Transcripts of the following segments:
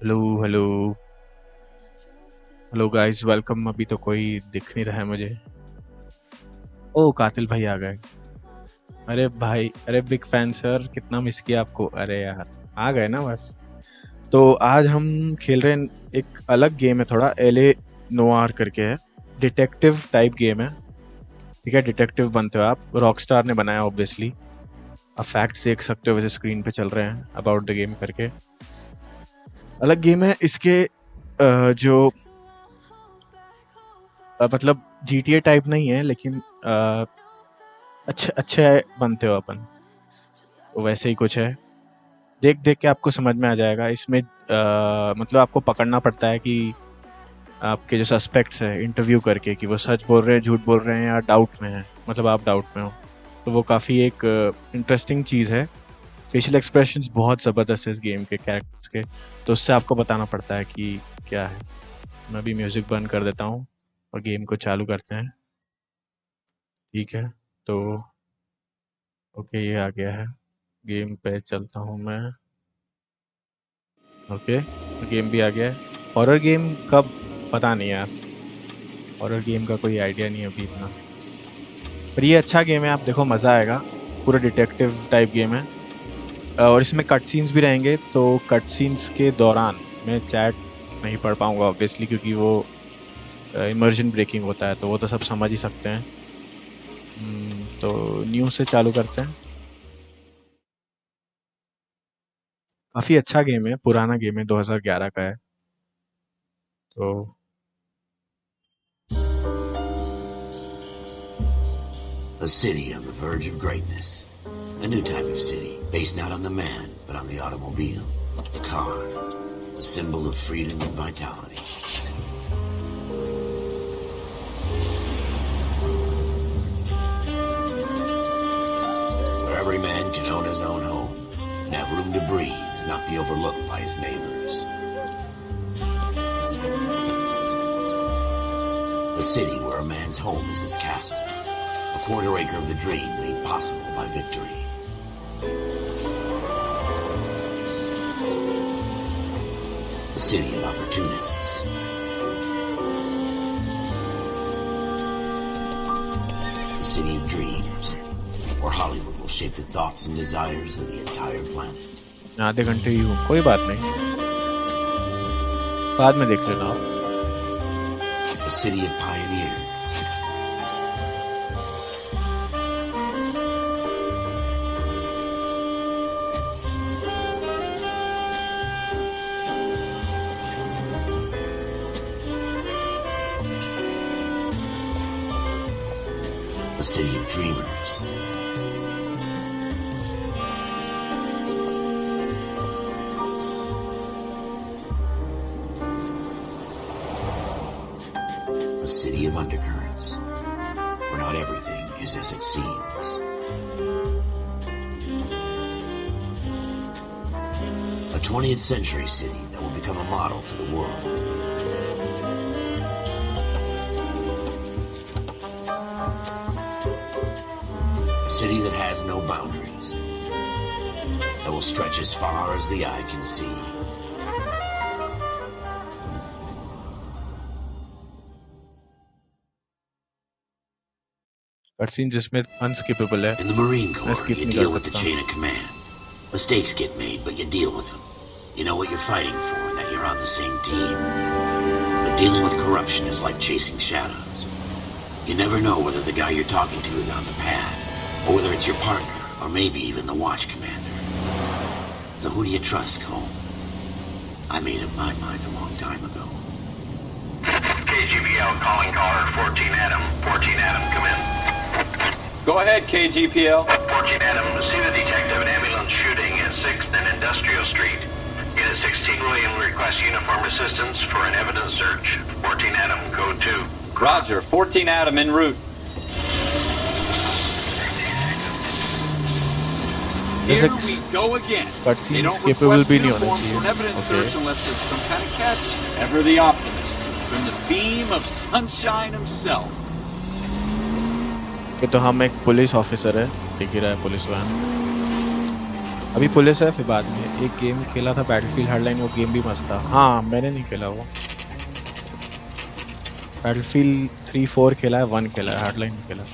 Hello hello hello guys, welcome. अभी तो कोई दिख नहीं रहा है मुझे। ओ, कातिल भाई आ गए। अरे भाई, अरे बिग फैन सर, कितना मिस किया आपको। अरे यार, आ गए ना बस। तो आज हम खेल रहे हैं, एक अलग गेम है थोड़ा, एले नोआर करके है। डिटेक्टिव टाइप गेम है। ठीक है, डिटेक्टिव बनते हो आप। रॉकस्टार ने बनाया ऑब्वियसली। आप फैक्ट्स देख सकते हो वैसे स्क्रीन पे चल रहे हैं अबाउट द गेम करके। अलग गेम है इसके। जो मतलब GTA टाइप नहीं है, लेकिन अच्छे अच्छे बनते हो अपन। तो वैसे ही कुछ है। देख देख के आपको समझ में आ जाएगा इसमें। मतलब आपको पकड़ना पड़ता है कि आपके जो सस्पेक्ट्स हैं इंटरव्यू करके, कि वो सच बोल रहे हैं, झूठ बोल रहे हैं, या डाउट में है। मतलब आप डाउट में हो। तो वो काफ़ी एक इंटरेस्टिंग चीज़ है। फेशियल एक्सप्रेशंस बहुत ज़बरदस्त है इस गेम के कैरेक्टर्स के। तो उससे आपको बताना पड़ता है कि क्या है। मैं भी म्यूज़िक बंद कर देता हूँ और गेम को चालू करते हैं। ठीक है। तो ओके, ये आ गया है। गेम पे चलता हूँ मैं। ओके, गेम भी आ गया है। हॉरर गेम कब, पता नहीं यार। हॉरर गेम का कोई आइडिया नहीं है अभी इतना। पर ये अच्छा गेम है, आप देखो मज़ा आएगा। पूरा डिटेक्टिव टाइप गेम है। और इसमें कट सीन्स भी रहेंगे, तो कट सीन्स के दौरान मैं चैट नहीं पढ़ पाऊँगा ऑब्वियसली, क्योंकि वो इमर्जन ब्रेकिंग होता है, तो वो तो सब समझ ही सकते हैं। तो न्यूज़ से चालू करते हैं। काफ़ी अच्छा गेम है, पुराना गेम है, 2011 का है। तो A city on the verge of greatness. A new type of city, based not on the man, but on the automobile. The car. A symbol of freedom and vitality. Where every man can own his own home, and have room to breathe, and not be overlooked by his neighbors. A city where a man's home is his castle. A quarter acre of the dream made possible by victory. A city of opportunists. A city of dreams, where Hollywood will shape the thoughts and desires of the entire planet. आधे घंटे ही हूँ, कोई बात नहीं, बाद में देख लेना आप। A city of pioneers. A city of dreamers. A city of undercurrents, where not everything is as it seems. A 20th century city that will become a model for the world. A city that has no boundaries, that will stretch as far as the eye can see. Cut scene जिसमें unskippable है, In the Marine मैं Corps, skip you नहीं कर deal with the सकता। chain of command. Mistakes get made, but you deal with them. You know what you're fighting for and that you're on the same team. But dealing with corruption is like chasing shadows. You never know whether the guy you're talking to is on the pad, or whether it's your partner, or maybe even the watch commander. So who do you trust, Cole? I made up my mind a long time ago. KGPL calling caller 14 Adam. 14 Adam, come in. Go ahead, KGPL. 14 Adam, see the detective an ambulance shooting at 6th and Industrial Street. Unit 16 William requests uniform assistance for an evidence search. 14 Adam, code 2. Roger, 14 Adam en route. जैसे Here we go again. Cut They scenes don't capable request भी नहीं होने uniform for an evidence चाहिए। search unless there's some kind of catch. Ever the optimist, from the beam of sunshine himself. कि तो हम एक police officer है, दिख ही रहा है पुलिस वैन। अभी पुलिस है फिर बाद में एक गेम खेला था बैटलफील्ड हार्डलाइन, वो गेम भी मस्त था। हाँ मैंने नहीं खेला वो, बैटलफील्ड 3-4 खेला है, 1 खेला है, हार्डलाइन नहीं खेला।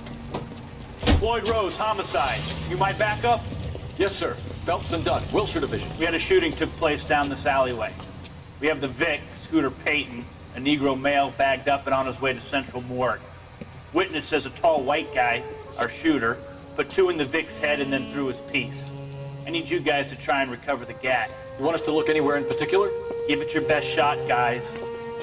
Floyd Rose, homicide. You might back up? Yes, sir. Phelps and Dunn, Wilshire Division. We had a shooting took place down this alleyway. We have the Vic, Scooter Payton, a Negro male bagged up and on his way to Central Morgue. Witness says a tall white guy, our shooter, put 2 in the Vic's head and then threw his piece. I need you guys to try and recover the gat. You want us to look anywhere in particular? Give it your best shot, guys.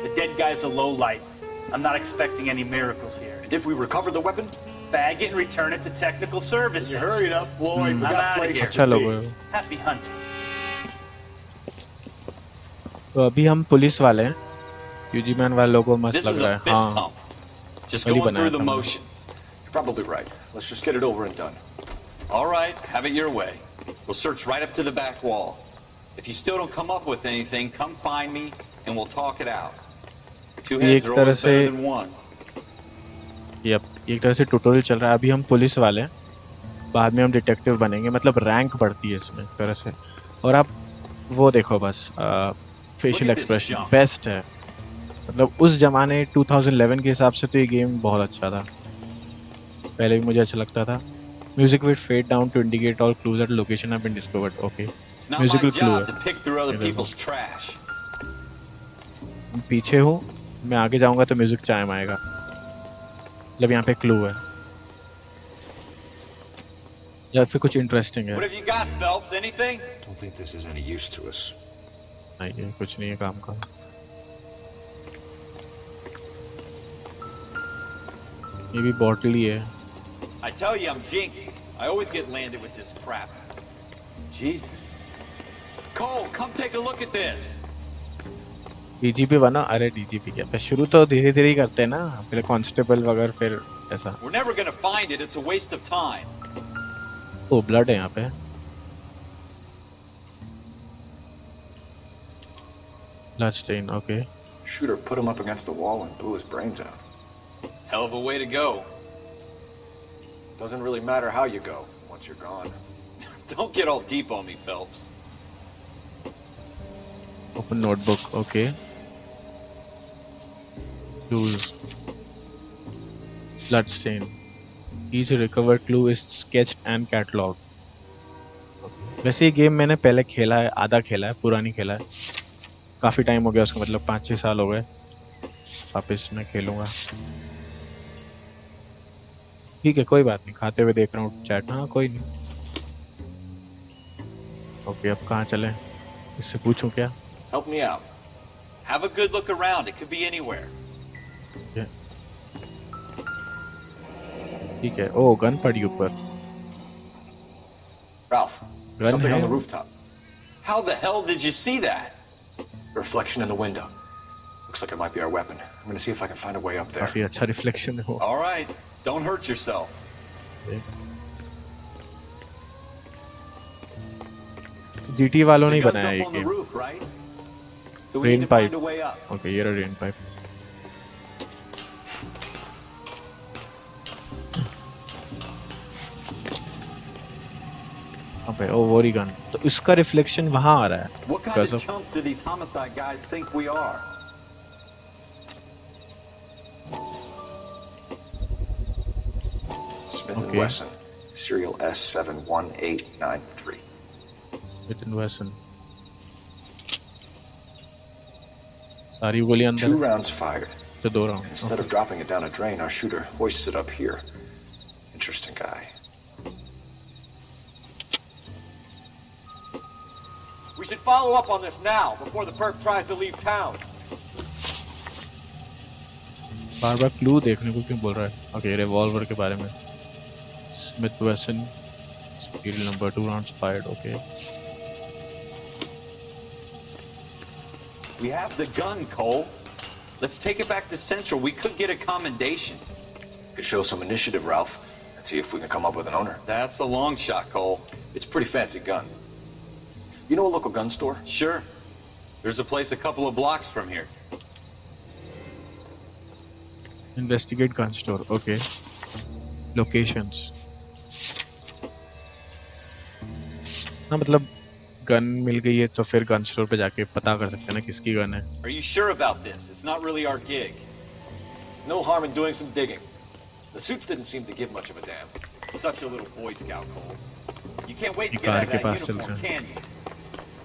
The dead guy's a lowlife. I'm not expecting any miracles here. And if we recover the weapon? Bag it and return it to technical services. Hurry it up, Floyd. We I'm got outta places here. अच्छा to logo be. है। Happy hunting. तो अभी हम police वाले हैं, यूजीमैन वाले लोगों को मस्त This लग is रहा a है। fist हाँ hump. Just वही going बनाया through the था मैंने। motions. You're probably right. Let's just get it over and done. All right, have it your way. We'll search right up to the back wall. If you still don't come up with anything, come find me and we'll talk it out. 2 ये heads एक are तरह always से better than 1. Yup, एक तरह से tutorial चल रहा है। अभी हम पुलिस वाले हैं, बाद में हम डिटेक्टिव बनेंगे, मतलब रैंक बढ़ती है इसमें एक तरह से। और आप वो देखो बस, facial Look at this expression jump. Best है, मतलब उस जमाने 2011 के हिसाब से तो ये गेम बहुत अच्छा था, पहले भी मुझे अच्छा लगता था। Music will fade down to indicate all clues at location have been discovered. Okay, It's not my musical clue job to है। pick through other ये देखो। people's trash. मैं पीछे हूँ, मैं आगे जाऊंगा तो म्यूजिक चाइम आएगा, मतलब यहाँ पे क्लू है या फिर कुछ इंटरेस्टिंग है। What have you got, Phelps? Anything? Don't think this is any use to us. नहीं ये कुछ नहीं है काम का। ये भी बॉटल ही है। I tell you, I'm jinxed. I always get landed with this crap. Jesus. Cole, come take a look at this. DGP बना? अरे डीजीपी क्या, शुरू तो धीरे धीरे ही करते हैं ना, फिर कांस्टेबल वगैरह, फिर ऐसा। We're never gonna find it. It's a waste of time. ओ ब्लड है यहाँ पे। Blood stain, okay. Shooter put him up against the wall and blew his brains out. Hell of a way to go. Doesn't really matter how you go once you're gone. Don't get all deep on me, Phelps. Open notebook, okay. Clues. Blood stain. Each recovered clue is sketched and catalogued. वैसे ये game मैंने पहले खेला है, आधा खेला है, पूरा नहीं खेला है। काफ़ी टाइम हो गया उसको, मतलब 5-6 साल हो गए। वापस मैं खेलूँगा। ठीक है, कोई बात नहीं, खाते हुए देख रहा हूँ चैट। हाँ कोई नहीं। ओके, अब कहाँ चलें? इससे पूछूं क्या? Help me out. Have a good look around. It could be anywhere. ठीक है। ओ गन पड़ी ऊपर। Ralph, Gun something on है? the rooftop. How the hell did you see that? A reflection in the window. Looks like it might be our weapon. I'm gonna see if I can find a way up there. काफी अच्छा reflection है वो। All right. Don't hurt yourself. GT वालों ने The he gun's बनाया up ये on the game. roof, right? So we Rain need to find pipe. a way up. Okay, ये रहा रेन पाइप। अबे ओ वोरी गन, तो इसका रिफ्लेक्शन वहां आ रहा है। What kind Because of of- chumps do these homicide guys think we are? Smith Okay. and Wesson, serial S71893. Smith and Wesson। सारी गोली अंदर 2 है। rounds fired. से 2 round. Instead of dropping it down a drain, our shooter hoists it up here. Interesting guy. We should follow up on this now, before the perp tries to leave town. Bar bar clue देखने को क्यों बोल रहा है? Okay, revolver के बारे में। Smith वेसन, serial number 2 rounds fired. Okay, We have the gun, Cole. Let's take it back to Central. We could get a commendation. Could show some initiative, Ralph, and see if we can come up with an owner. That's a long shot, Cole. It's a pretty fancy gun. You know a local gun store? Sure. There's a place a couple of blocks from here. Investigate gun store. Okay, locations. ना मतलब gun मिल गई है तो फिर gun store पे जाके पता कर सकते हैं ना किसकी गन है. Are you sure about this? It's not really our gig. No harm in doing some digging. The suits didn't seem to give much of a damn. Such a little Boy Scout, Cole. You can't wait to ये get out car of के that pass uniform, चलते हैं. can you?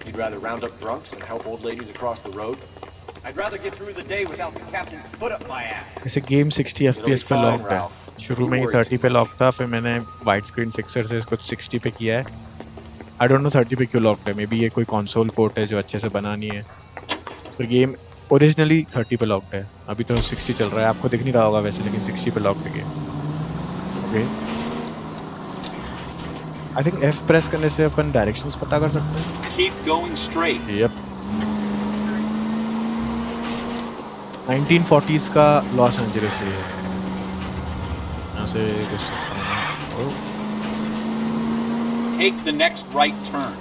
You'd rather round up drunks and help old ladies across the road? I'd rather get through the day without the captain's foot up my ass. ऐसे game 60 FPS पे locked है. शुरू में ही 30 पे lock था, फिर मैंने wide screen fixer से इसको 60 पे किया है. आई डोंट नो 30 पे क्यों लॉक्ड है. मे बी ये कोई कंसोल पोर्ट है जो अच्छे से बना नहीं है. तो गेम ओरिजिनली 30 पे लॉक्ड है. अभी तो 60 चल रहा है, आपको दिख नहीं रहा होगा वैसे, लेकिन 60 पे लॉक्ड है game. Okay, I think F press करने से अपन डायरेक्शंस पता कर सकते हैं. Keep going straight. Yup, 1940s का लॉस एंजलिस है. यहाँ से कुछ सकता हूँ. ओह, Take the next right turn.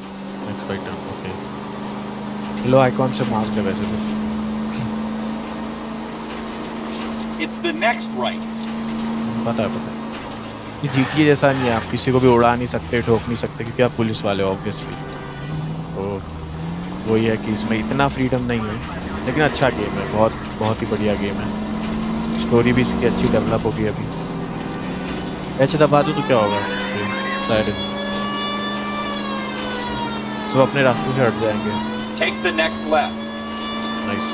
Next right turn. Okay, low icon से मार्क है वैसे तो. It's the next right. पता है. ये GTA जैसा नहीं है, आप किसी को भी उड़ा नहीं सकते, ठोक नहीं सकते, क्योंकि आप पुलिस वाले हो ऑब्वियसली. तो वही है कि इसमें इतना फ्रीडम नहीं है, लेकिन अच्छा गेम है. बहुत बहुत ही बढ़िया गेम है. स्टोरी भी इसकी अच्छी डेवलप होगी. अभी ऐसे दबा दूँ तो क्या होगा, शायद सब अपने रास्ते से हट जाएंगे. Take the next left. Nice.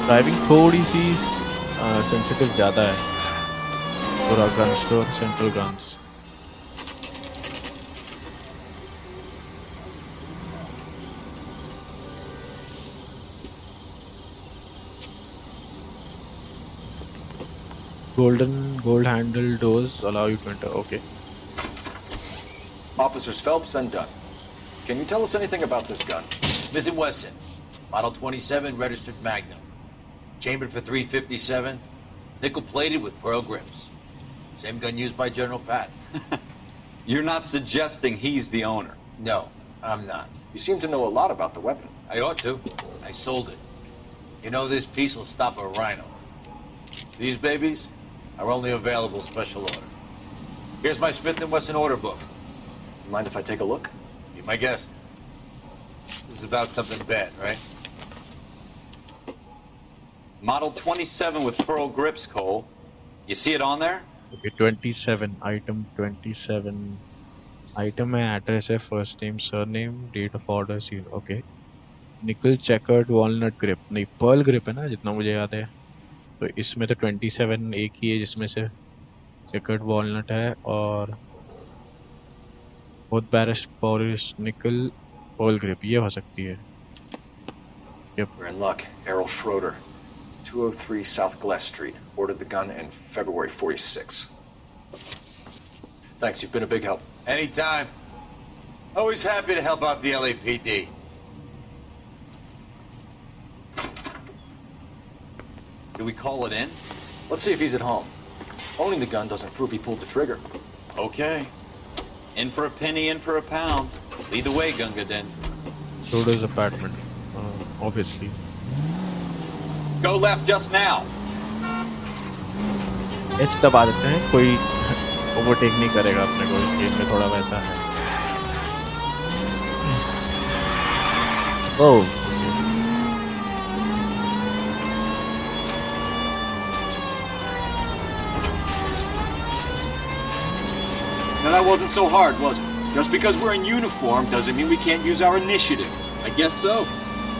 Driving थोड़ी सी सेंसिटिव ज़्यादा है. पूरा gun store, central guns. gold handle doors allow you to enter. Okay. Officers Phelps and Dunn. Can you tell us anything about this gun? Smith & Wesson, Model 27, registered Magnum. Chambered for .357, nickel-plated with pearl grips. Same gun used by General Patton. You're not suggesting he's the owner. No, I'm not. You seem to know a lot about the weapon. I ought to. I sold it. You know, this piece will stop a rhino. These babies are only available special order. Here's my Smith & Wesson order book. You mind if I take a look? Be my guest. This is about something bad, right? Model 27 with pearl grips, Cole. You see it on there? Okay, 27. Item 27. Item है, address है, first name, surname, date of order, serial. Okay. Nickel checkered walnut grip. नहीं, pearl grip है ना, जितना मुझे याद है. तो इसमें तो 27 एक ही है, जिसमें से checkered walnut है और both barrels polished nickel pearl grip. ये हो सकती है. Yep. We're in luck. Errol Schroeder, 203 South Glass Street. Ordered the gun in February '46. Thanks, you've been a big help. Anytime. Always happy to help out the LAPD. Do we call it in? Let's see if he's at home. Owning the gun doesn't prove he pulled the trigger. Okay. In for a penny, in for a pound. Lead the way, Gunga Den. Schroeder's apartment. Obviously. Go left just now. H दबा देते हैं, कोई overtake नहीं करेगा अपने को. इस game में थोड़ा वैसा है. ओह, Now that wasn't so hard, was it? Just because we're in uniform doesn't mean we can't use our initiative. I guess so.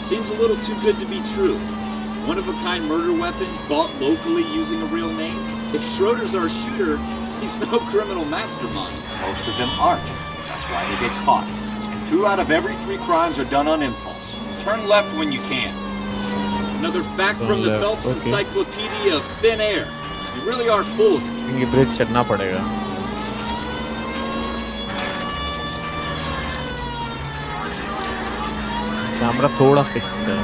Seems a little too good to be true. One-of-a-kind murder weapon bought locally using a real name? If Schroeder's our shooter, he's no criminal mastermind. Most of them aren't. That's why they get caught. And 2 out of every 3 crimes are done on impulse. Turn left when you can. Another fact from the Phelps okay. Encyclopedia of Thin Air. You really are full of it. ये bridge चढ़ना पड़ेगा. Camera थोड़ा fixed है.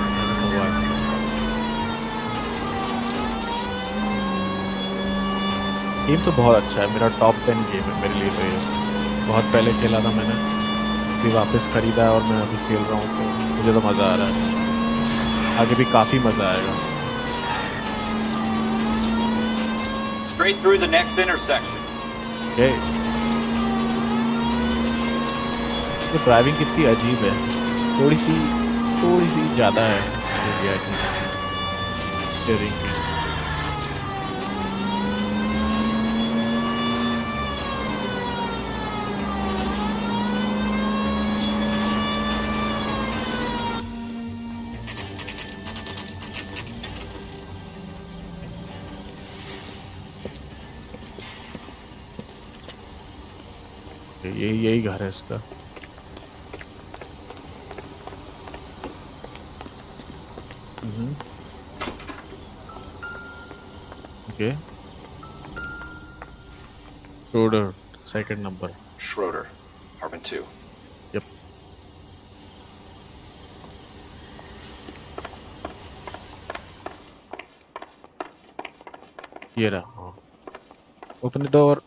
Game तो बहुत अच्छा है. मेरा टॉप 10 गेम है मेरे लिए. तो ये बहुत पहले खेला था मैंने, फिर वापस खरीदा है और मैं अभी खेल रहा हूँ. तो मुझे तो मज़ा आ रहा है. आगे भी काफ़ी मज़ा आएगा. Straight through the next intersection. Okay. तो ड्राइविंग कितनी अजीब है, थोड़ी सी ज़्यादा है स्टीयरिंग की। यही घर है इसका। Okay, Schroeder, second number. Schroeder, apartment 2. Yep. ये रहा। Open the door.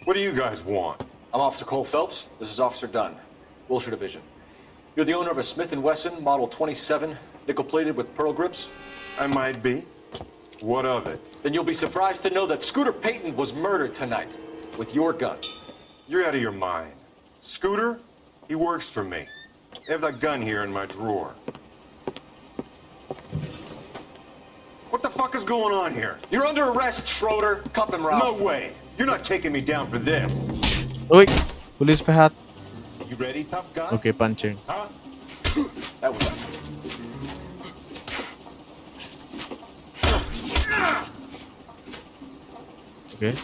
What do you guys want? I'm Officer Cole Phelps. This is Officer Dunn, Wilshire Division. You're the owner of a Smith & Wesson Model 27, nickel-plated with pearl grips? I might be. What of it? Then you'll be surprised to know that Scooter Payton was murdered tonight with your gun. You're out of your mind. Scooter? He works for me. I have that gun here in my drawer. What the fuck is going on here? You're under arrest, Schroeder. Cuff him, Ralph. No way. You're not taking me down for this. ओए, police पे हाथ। You ready, tough guy? Okay, punching. Huh? That was Okay.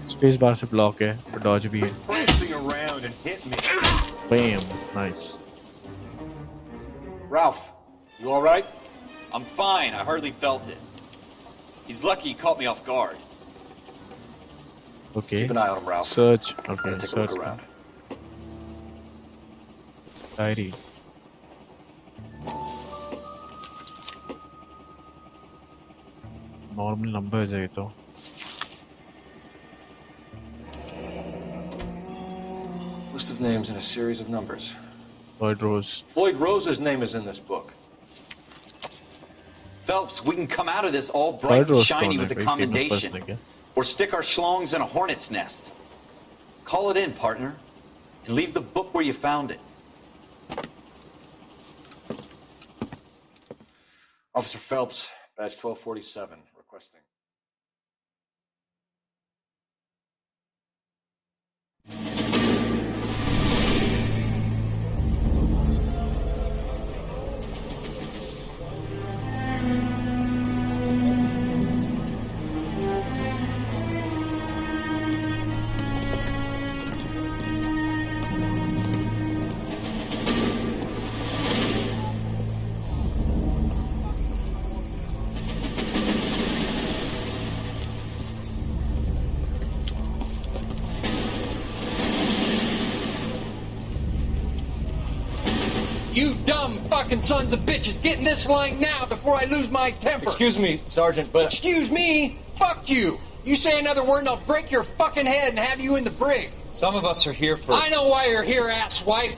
Space bar से block है, dodge भी है। Prancing around and hit me. Bam, nice. Ralph, you all right? I'm fine. I hardly felt it. He's lucky he caught me off guard. Okay. Keep an eye on him, Ralph. Search. I'm Okay, gonna take a search. look around. Diary. Normal numbers है ये तो। List of names and a series of numbers. Floyd Rose. Floyd Rose's name is in this book. Phelps, we can come out of this all bright Floyd and Rose shiny कौन है? with a कोई famous person commendation. है क्या? Or stick our schlongs in a hornet's nest. Call it in, partner. And leave the book where you found it. Officer Phelps, badge 1247, requesting. You dumb fucking sons of bitches, get in this line now before I lose my temper. Excuse me, Sergeant, but... Excuse me? Fuck you. You say another word and I'll break your fucking head and have you in the brig. Some of us are here for... I know why you're here, asswipe.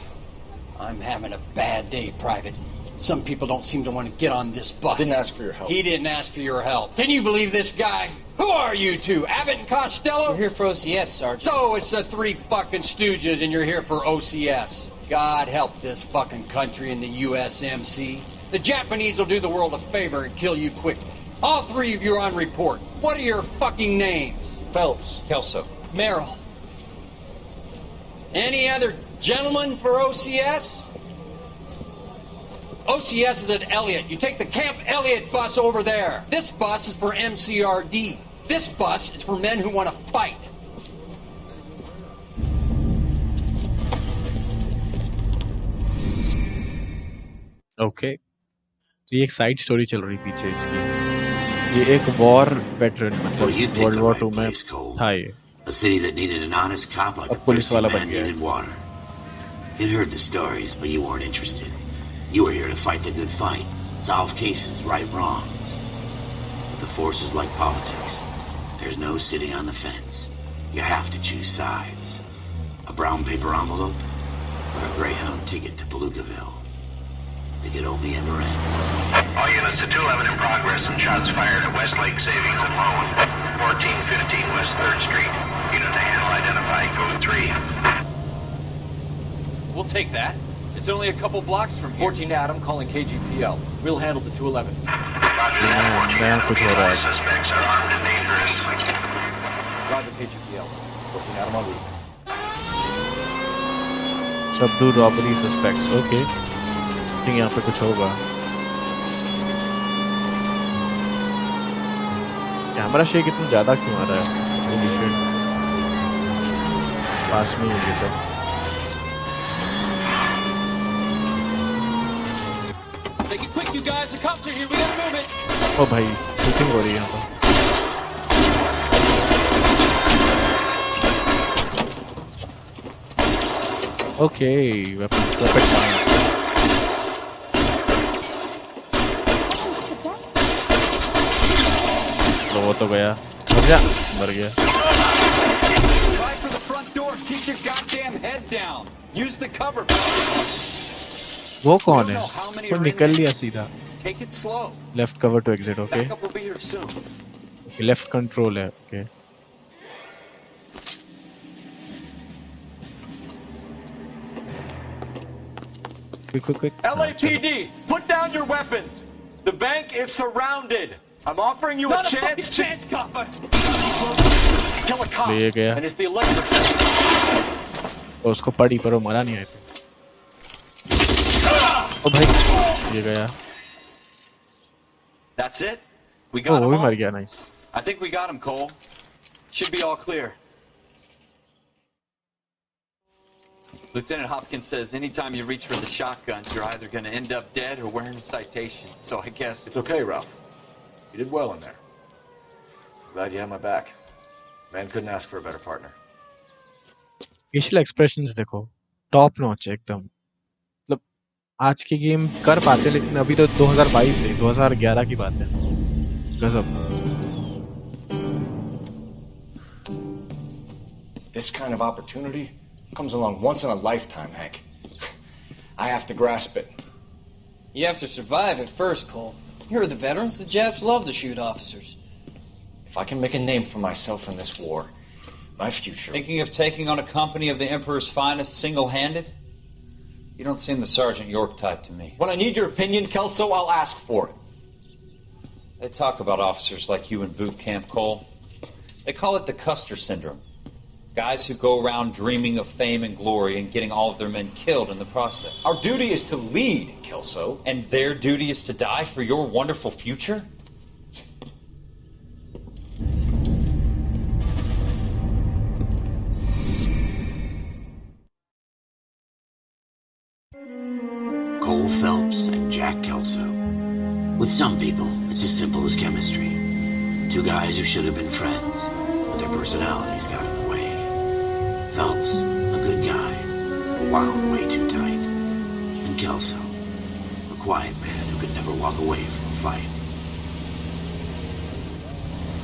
I'm having a bad day, Private. Some people don't seem to want to get on this bus. Didn't ask for your help. He didn't ask for your help. Can you believe this guy? Who are you two? Abbott and Costello? We're here for OCS, Sergeant. So it's the three fucking stooges and you're here for OCS. God help this fucking country and the USMC. The Japanese will do the world a favor and kill you quickly. All three of you are on report. What are your fucking names? Phelps. Kelso. Merrill. Any other gentlemen for OCS? OCS is at Elliott. You take the Camp Elliott bus over there. This bus is for MCRD. This bus is for men who want to fight. Okay, तो ये एक side story चल रही पीछे इसकी। ये एक war veteran मतलब वर्ल्ड वॉर 2 में था ये। A city that needed an honest cop like a police thirsty वाला man बन गया। needed water. You'd heard the stories, but you weren't interested. You were here to fight the good fight, solve cases, right wrongs. But the force is like politics. There's no sitting on the fence. You have to choose sides. A brown paper envelope or a Greyhound ticket to Palookaville. It could only ever end one way. All units to 211 in progress and shots fired at Westlake Savings and Loan, 1415 West 3rd Street. Unit to handle identified, code 3. We'll take that. It's only a couple blocks from here. 14 Adam calling KGPL. We'll handle the 211. Roger that, 14 Adam. All suspects are armed and dangerous. Roger KGPL. 14 Adam on route. Subdue robbery suspects. Okay. I think यहाँ पे कुछ होगा. Camera shake इतना ज़्यादा क्यों आ रहा है? Holy shit. पास में ही है तो. Make it quick, you guys. The cops are here. We gotta move it. ओ भाई, शूटिंग हो रही है यहाँ पर. Okay, weapon down. तो वो तो गया. मर गया. Try for the front door. Keep your goddamn head down. Use the cover. वो कौन है? वो निकल लिया सीधा. Take it slow. Left cover to exit. Okay. Backup will be here soon. Left control है. Okay. Quick. LAPD, put down your weapons. The bank is surrounded. I'm offering you a chance. Chance, copper. Kill a cop. ले गया. And it's the electric. उसको पड़ी पर वो मरा नहीं है. ओ भाई ये गया. That's it. We got him. वो भी मर गया. Nice. I think we got him, Cole. Should be all clear. Lieutenant Hopkins says anytime you reach for the shotgun, you're either going to end up dead or wearing a citation. So I guess It's okay, Ralph. You did well in there. Glad you had my back. Man couldn't ask for a better partner. Facial expressions देखो, top notch एकदम. मतलब आज की game कर पाते लेकिन अभी तो 2022 है, 2011 की बात है. गजब. This kind of opportunity comes along once in a lifetime, Hank. I have to grasp it. You have to survive it first, Cole. Here are the veterans. The Japs love to shoot officers. If I can make a name for myself in this war, my future... Thinking of taking on a company of the Emperor's finest single-handed? You don't seem the Sergeant York type to me. When I need your opinion, Kelso, I'll ask for it. They talk about officers like you in boot camp, Cole. They call it the Custer syndrome. Guys who go around dreaming of fame and glory and getting all of their men killed in the process. Our duty is to lead, Kelso. And their duty is to die for your wonderful future? Cole Phelps and Jack Kelso. With some people, it's as simple as chemistry. Two guys who should have been friends, but their personalities got in the way. Phelps, a good guy, wound way too tight. And Kelso, a quiet man who could never walk away from a fight.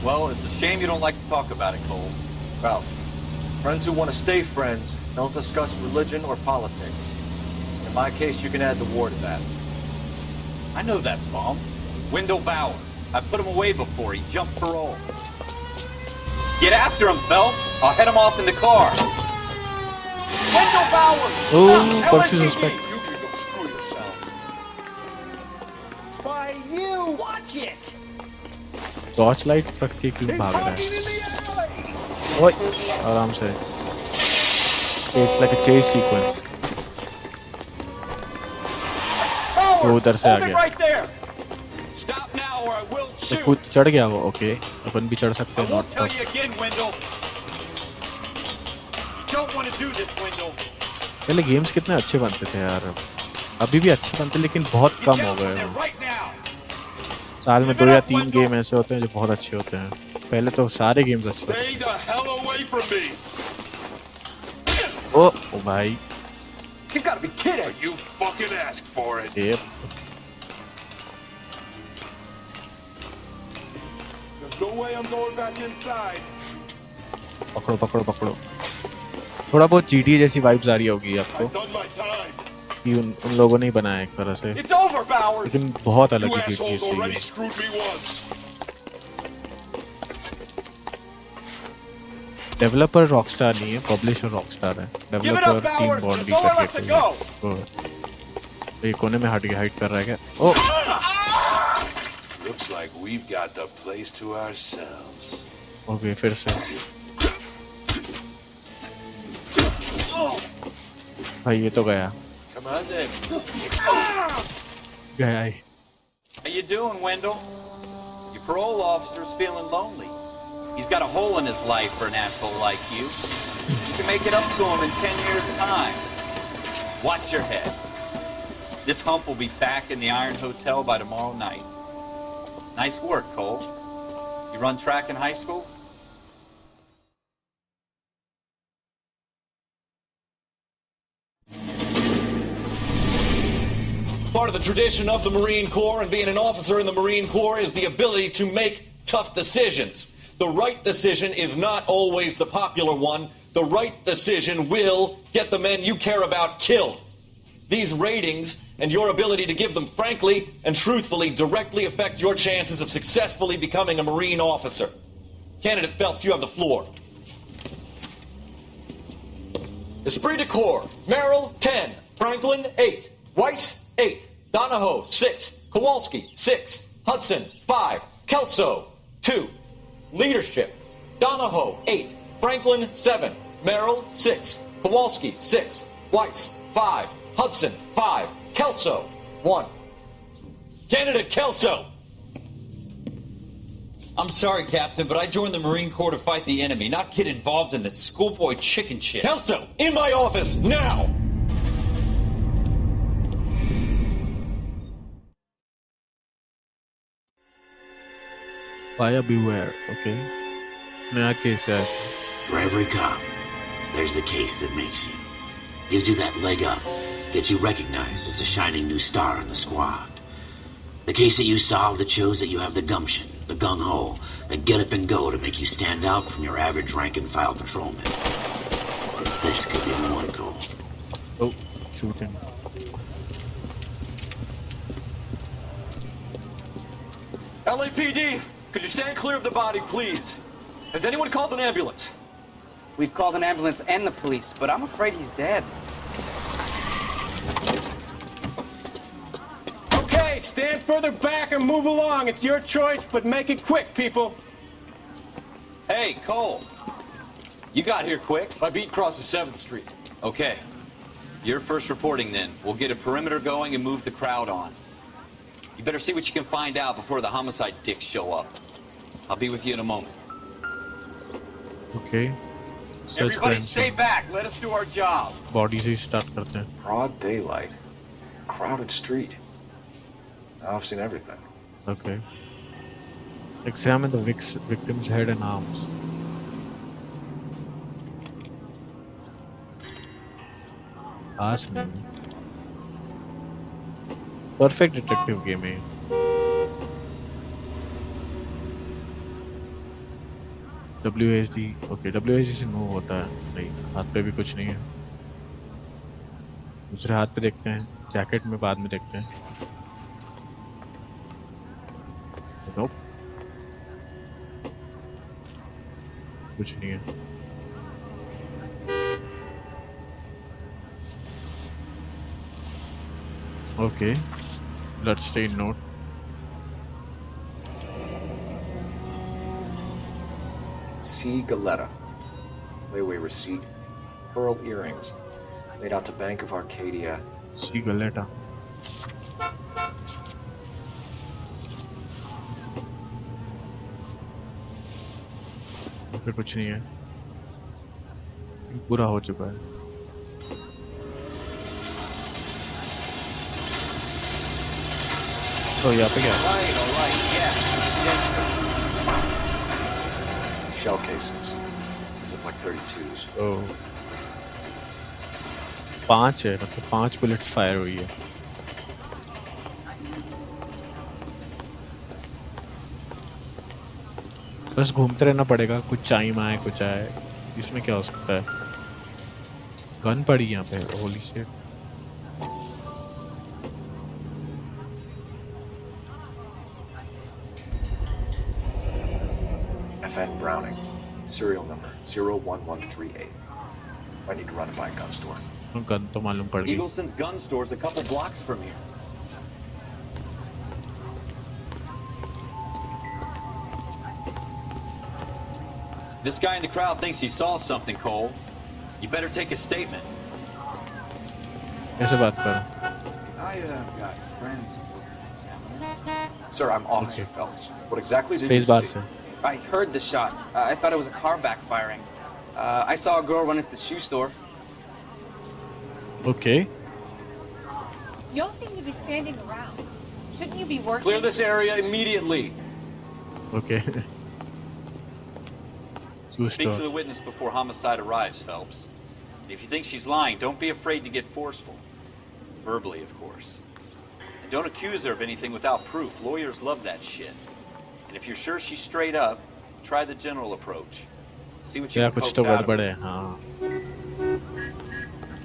Well, it's a shame you don't like to talk about it, Cole. Ralph, friends who want to stay friends don't discuss religion or politics. In my case, you can add the war to that. I know that bum. Wendell Bauer. I put him away before. He jumped parole. Get after him, Phelps. I'll head him off in the car. Wendell Bauer! Oh, Persia suspect. You can go screw yourself. By you! Watch it! Torchlight रख के क्यों भाग रहा है? ओए, आराम से. It's like a chase sequence. वो उधर से आ गया. Stop now or I will तो shoot. कूद चढ़ गया वो. ओके, अपन भी चढ़ सकते I हैं. won't tell you again, Wendell. Don't want to do this, Wendell. पहले गेम्स कितने अच्छे बनते थे यार. अभी भी अच्छे बनते लेकिन बहुत कम हो गए. साल में 2 या 3 गेम ऐसे होते हैं जो बहुत अच्छे होते हैं. पहले तो सारे गेम्स अच्छे थे. ओ भाई. You gotta be kidding. You fucking asked for it. Yep. There's no way I'm going back inside. पकड़ो. थोड़ा बहुत GTA जैसी वाइब्स आ रही होगी आपको. कि उन लोगों ने ही बनाया एक तरह से, It's over, Bowers. लेकिन बहुत अलग You ही GTA assholes से already ये। screwed me once. Developer Rockstar नहीं है, पब्लिशर रॉकस्टार है। डेवलपर टीम बॉन्डी करके कोई ये कोने में हाइड कर रहा है क्या? ओ Looks like we've got the place to ourselves. Okay फिर से भाई ये तो गया Come on then. गया ही। How you doing, Wendell? Your parole officer's feeling lonely. He's got a hole in his life for an asshole like you. You can make it up to him in 10 years' time. Watch your head. This hump will be back in the Iron Hotel by tomorrow night. Nice work, Cole. You run track in high school? Part of the tradition of the Marine Corps and being an officer in the Marine Corps is the ability to make tough decisions. The right decision is not always the popular one. The right decision will get the men you care about killed. These ratings and your ability to give them frankly and truthfully directly affect your chances of successfully becoming a Marine officer. Candidate Phelps, you have the floor. Esprit de Corps, Merrill, 10. Franklin, 8. Weiss, 8. Donahoe, 6. Kowalski, 6. Hudson, 5. Kelso, 2. Leadership, Donahoe, 8. Franklin, 7. Merrill, 6. Kowalski, 6. Weiss, 5. Hudson, 5. Kelso, 1. Candidate Kelso! I'm sorry, Captain, but I joined the Marine Corps to fight the enemy, not get involved in this schoolboy chicken shit. Kelso, in my office, now! Fire beware, okay? नया case है। For every cop, there's the case that makes you. Gives you that leg up. Gets you recognized as the shining new star in the squad. The case that you solve that shows that you have the gumption, the gung-ho, the get up and go to make you stand out from your average rank-and-file patrolman. This could be the one, Cole. Oh, shooting. LAPD, could you stand clear of the body, please? Has anyone called an ambulance? We've called an ambulance and the police, but I'm afraid he's dead. Okay, stand further back and move along. It's your choice, but make it quick, people. Hey, Cole. You got here quick. My beat crosses 7th Street. Okay. You're first reporting then. We'll get a perimeter going and move the crowd on. You better see what you can find out before the homicide dicks show up. I'll be with you in a moment. Okay. Everybody stay back. Let us do our job. Body से start करते हैं. Broad daylight. Crowded street. Now I've seen everything. Okay. Examine the victim's head and arms. खास नहीं. Perfect detective game है. WSD, okay, WSD से move होता है. नहीं, हाथ पे भी कुछ नहीं है. दूसरे हाथ पे देखते हैं. जैकेट में बाद में देखते हैं. Nope. कुछ नहीं है. Okay. Bloodstained note. C. Galetta. Layaway receipt. Pearl earrings. Made out to Bank of Arcadia. C. Galetta. फिर कुछ नहीं है. पूरा हो चुका है. तो यहाँ पे क्या? Shell casings. These look like 32s. Oh. 5 है, मतलब 5 bullets fire हुई है. बस घूमते रहना पड़ेगा. कुछ टाइम आए, कुछ आए. इसमें क्या हो सकता है? गन पड़ी यहाँ पे. Holy shit. FN Browning. Serial number 01138. I need to run it by a gun store. Gun तो मालूम पड़ गई. Eagleson's gun store's a couple blocks from here. This guy in the crowd thinks he saw something, Cole. You better take a statement. कैसे बात करूं? I got friends working this out. Sir, I'm Officer Phelps. What exactly did Space you bar see? से. I heard the shots. I thought it was a car backfiring. I saw a girl run into the shoe store. Okay. Y'all seem to be standing around. Shouldn't you be working? Clear this area immediately. Okay. Speak to the witness before homicide arrives, Phelps. If you think she's lying, don't be afraid to get forceful. Verbally, of course. And don't accuse her of anything without proof. Lawyers love that shit. And if you're sure she's straight up, try the general approach. See what you can कुछ coax तो out of गड़बड़ her. है. हाँ.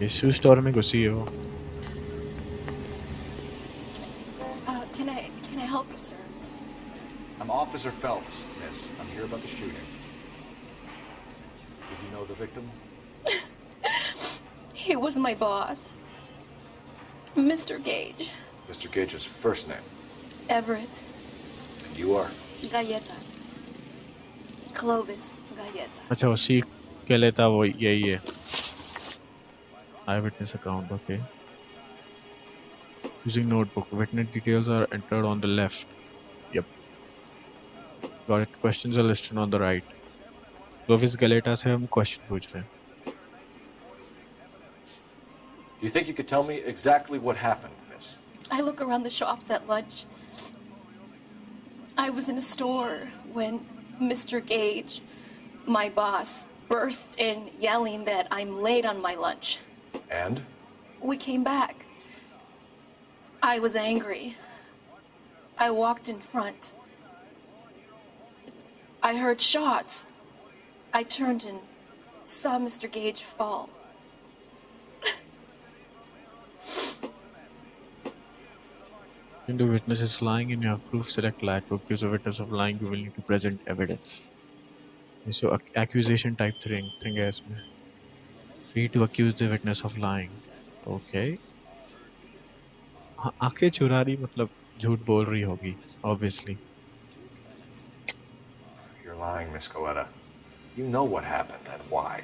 ये shoe store में घुसी है वो. Can I help you, sir? I'm Officer Phelps, miss. I'm here about the shooting. Did you know the victim? He was my boss, Mr. Gage. Mr. Gage's first name. Everett. And you are? Galleta. Clovis Galleta. अच्छा वो सीख के लेता वो यही है. Eyewitness account, okay. Using notebook. Witness details are entered on the left. Yep. Got it. Questions are listed on the right. Clovis Galleta से हम question पूछ रहे हैं. Do you think you could tell me exactly what happened, miss? I look around the shops at lunch. I was in a store when Mr. Gage, my boss, bursts in yelling that I'm late on my lunch. And? We came back. I was angry. I walked in front. I heard shots. I turned and saw Mr. Gage fall. When the witness is lying and you have proof, select lie. To accuse a witness of lying, you will need to present evidence. So accusation type thing है इसमें. Free to accuse the witness of lying. Okay. आंखें चुरा रही मतलब झूठ बोल रही होगी, obviously. You're lying, Miss Coletta. You know what happened and why.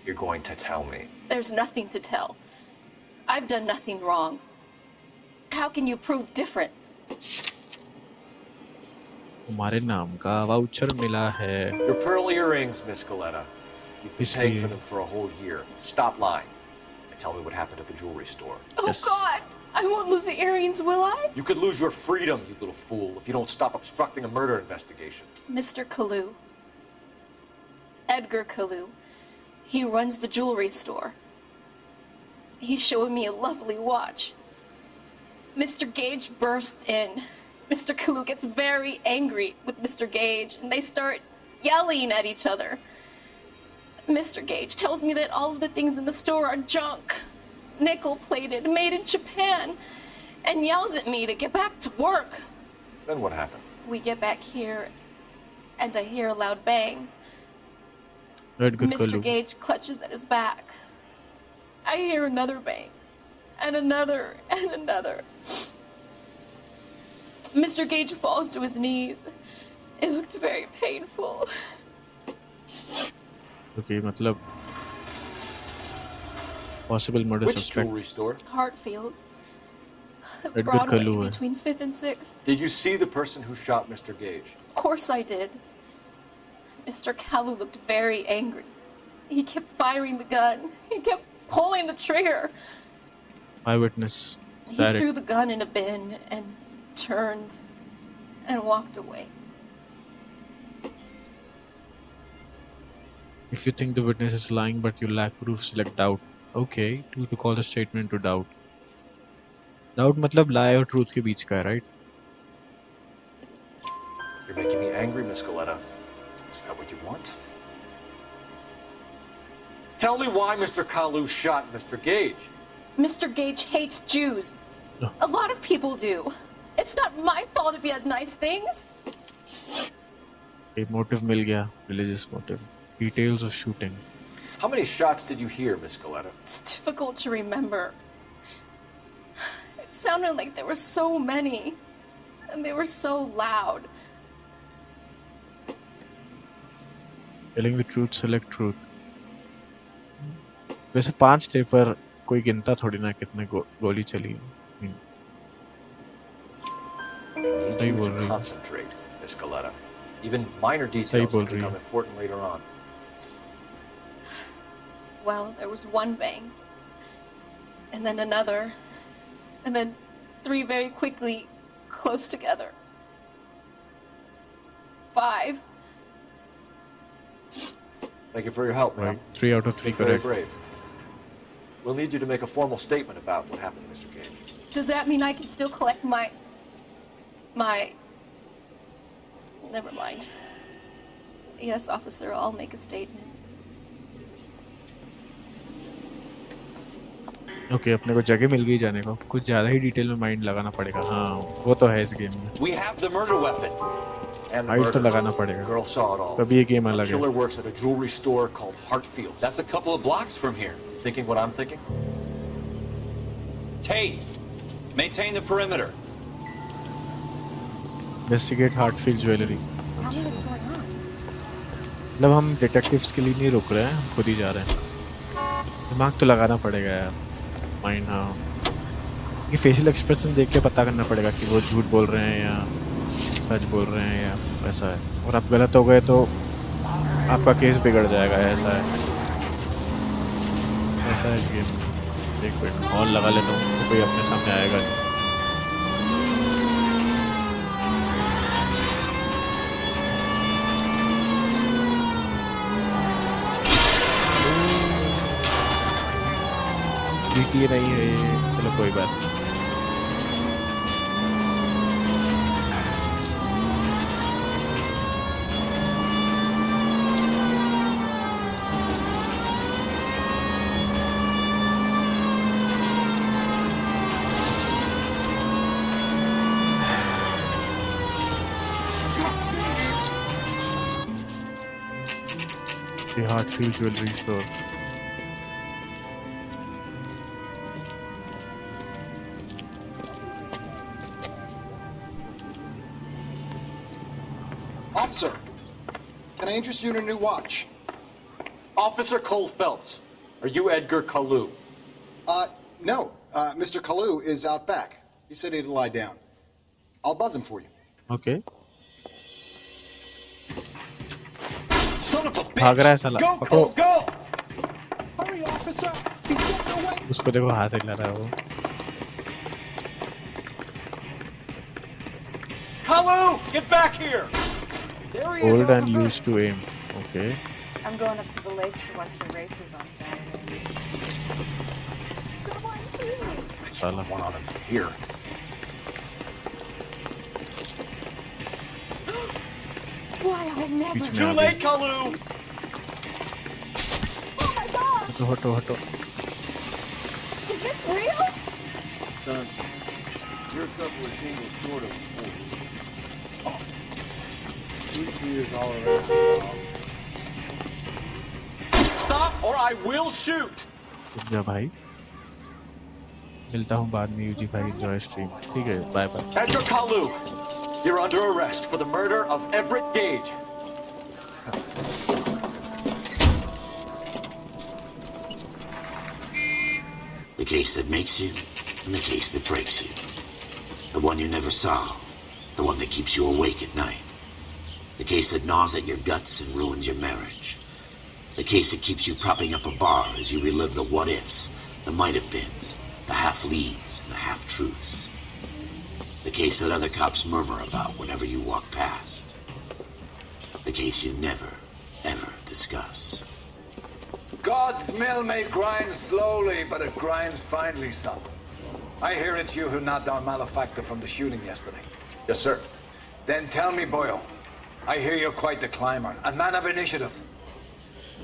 You're going to tell me. There's nothing to tell. I've done nothing wrong. How can you prove different? तुम्हारे नाम का वाउचर मिला है. Your pearl earrings, Miss Coletta. You've been paying for them for a whole year. Stop lying. And tell me what happened at the jewelry store. Oh, God! I won't lose the earrings, will I? You could lose your freedom, you little fool, if you don't stop obstructing a murder investigation. Mr. Kalu. Edgar Kalu. He runs the jewelry store. He's showing me a lovely watch. Mr. Gage bursts in. Mr. Kalu gets very angry with Mr. Gage, and they start yelling at each other. Mr. Gage tells me that all of the things in the store are junk, nickel-plated, made in Japan, and yells at me to get back to work. Then what happened? We get back here, and I hear a loud bang. Edgar Mr. Kalu. Gage clutches at his back. I hear another bang, and another, and another. Mr. Gage falls to his knees. It looked very painful. Okay, मतलब possible murder Which suspect. jewelry store? Hartfield's. Edgar Broadway, Kalu है. between 5th and 6th. Did you see the person who shot Mr. Gage? Of course I did. Mr. Kalu looked very angry. He kept firing the gun. He kept pulling the trigger. Eyewitness. He Direct. threw the gun in a bin and turned and walked away. If you think the witness is lying but you lack proof, select doubt. Okay, to call the statement to doubt. Doubt मतलब lie और truth के बीच का है, right? You're making me angry, Miss Coletta. Is that what you want? Tell me why Mr. Kalu shot Mr. Gage. Mr. Gage hates Jews. No. A lot of people do. It's not my fault if he has nice things. एक motive मिल गया, religious motive. Details of shooting. How many shots did you hear, Miss Coletta? It's difficult to remember. It sounded like there were so many, and they were so loud. Telling the truth, select truth. वैसे 5 थे पर कोई गिनता थोड़ी ना कितने गोली चली. Need you to concentrate, Miss Coletta. Even minor details will become important later on. Well, there was one bang, and then another, and then 3 very quickly, close together. 5. Thank you for your help, ma'am. 3 out of 3 correct. Very brave. We'll need you to make a formal statement about what happened, Mr. Gage. Does that mean I can still collect my... Never mind. Yes, officer, I'll make a statement. Okay, अपने को जगह मिल गई जाने को. कुछ ज़्यादा ही detail में mind लगाना पड़ेगा. हाँ, वो तो है इस गेम में. We have the murder weapon. And the height तो murder. लगाना पड़ेगा. Girl saw it all. कभी ये गेम अलग है. Killer works at a jewelry store called Hartfield's. That's a couple of blocks from here. Thinking what I'm thinking? Tate, maintain the perimeter. Investigate Hartfield Jewelry. मतलब हम detectives के लिए नहीं रुक रहे हैं, हम खुद ही जा रहे हैं. दिमाग तो लगाना पड़ेगा यार. माइंड हाँ. ये फेशियल एक्सप्रेशन देख के पता करना पड़ेगा कि वो झूठ बोल रहे हैं या सच बोल रहे हैं या ऐसा है. और आप गलत हो गए तो आपका केस बिगड़ जाएगा. ऐसा है. ऐसा है इस गेम में. एक मिनट हॉल लगा लेता हूँ तो कोई अपने सामने आएगा नहीं. GTA नहीं है ये. चलो कोई बात नहीं. The Hartfield Jewelry Store. Officer, can I interest you in a new watch? Officer Cole Phelps. Are you Edgar Kalu? No. Mr. Kalu is out back. He said he'd lie down. I'll buzz him for you. Okay. Son of a भाग रहा है साला. Go, पकड़ो. Cole, go! Hurry, officer! He's getting away! उसको देखो हाथ हिला रहा है वो. Kalu, get back here! There he is, Old and officer. used to aim. Okay. I'm going up to the lakes to watch the races on Saturday. साला. One on him from here. Why, I'll never... बीच में Too आ late, गई. Kalu! Oh my god! हटो हटो. Is this real? Son, you're a couple of shingles short of 40. Sweet beers all around, dog. Stop or I will shoot! रुक जा भाई. मिलता हूँ बाद में यूजी भाई. Enjoy stream. ठीक है. Bye bye. Edgar Kalu, you're under arrest for the murder of Everett Gage. The case that makes you, and the case that breaks you. The one you never solve. The one that keeps you awake at night. The case that gnaws at your guts and ruins your marriage. The case that keeps you propping up a bar as you relive the what-ifs, the might-have-beens, the half-leads, and the half-truths. The case that other cops murmur about whenever you walk past. The case you never, ever discuss. God's mill may grind slowly, but it grinds finely, son. I hear it's you who knocked down Malefactor from the shooting yesterday. Yes, sir. Then tell me, Boyle, I hear you're quite the climber, a man of initiative.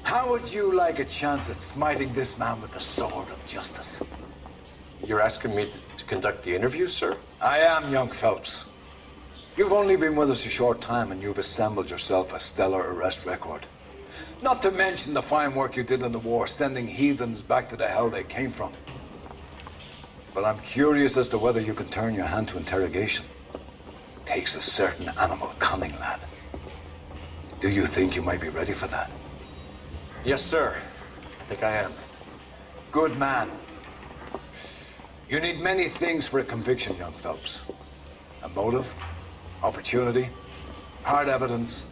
How would you like a chance at smiting this man with the sword of justice? You're asking me to conduct the interview, sir? I am, young Phelps. You've only been with us a short time and you've assembled yourself a stellar arrest record. Not to mention the fine work you did in the war, sending heathens back to the hell they came from. But I'm curious as to whether you can turn your hand to interrogation. Takes a certain animal cunning, lad. Do you think you might be ready for that? Yes, sir. I think I am. Good man. You need many things for a conviction, young Phelps. A motive, opportunity, hard evidence,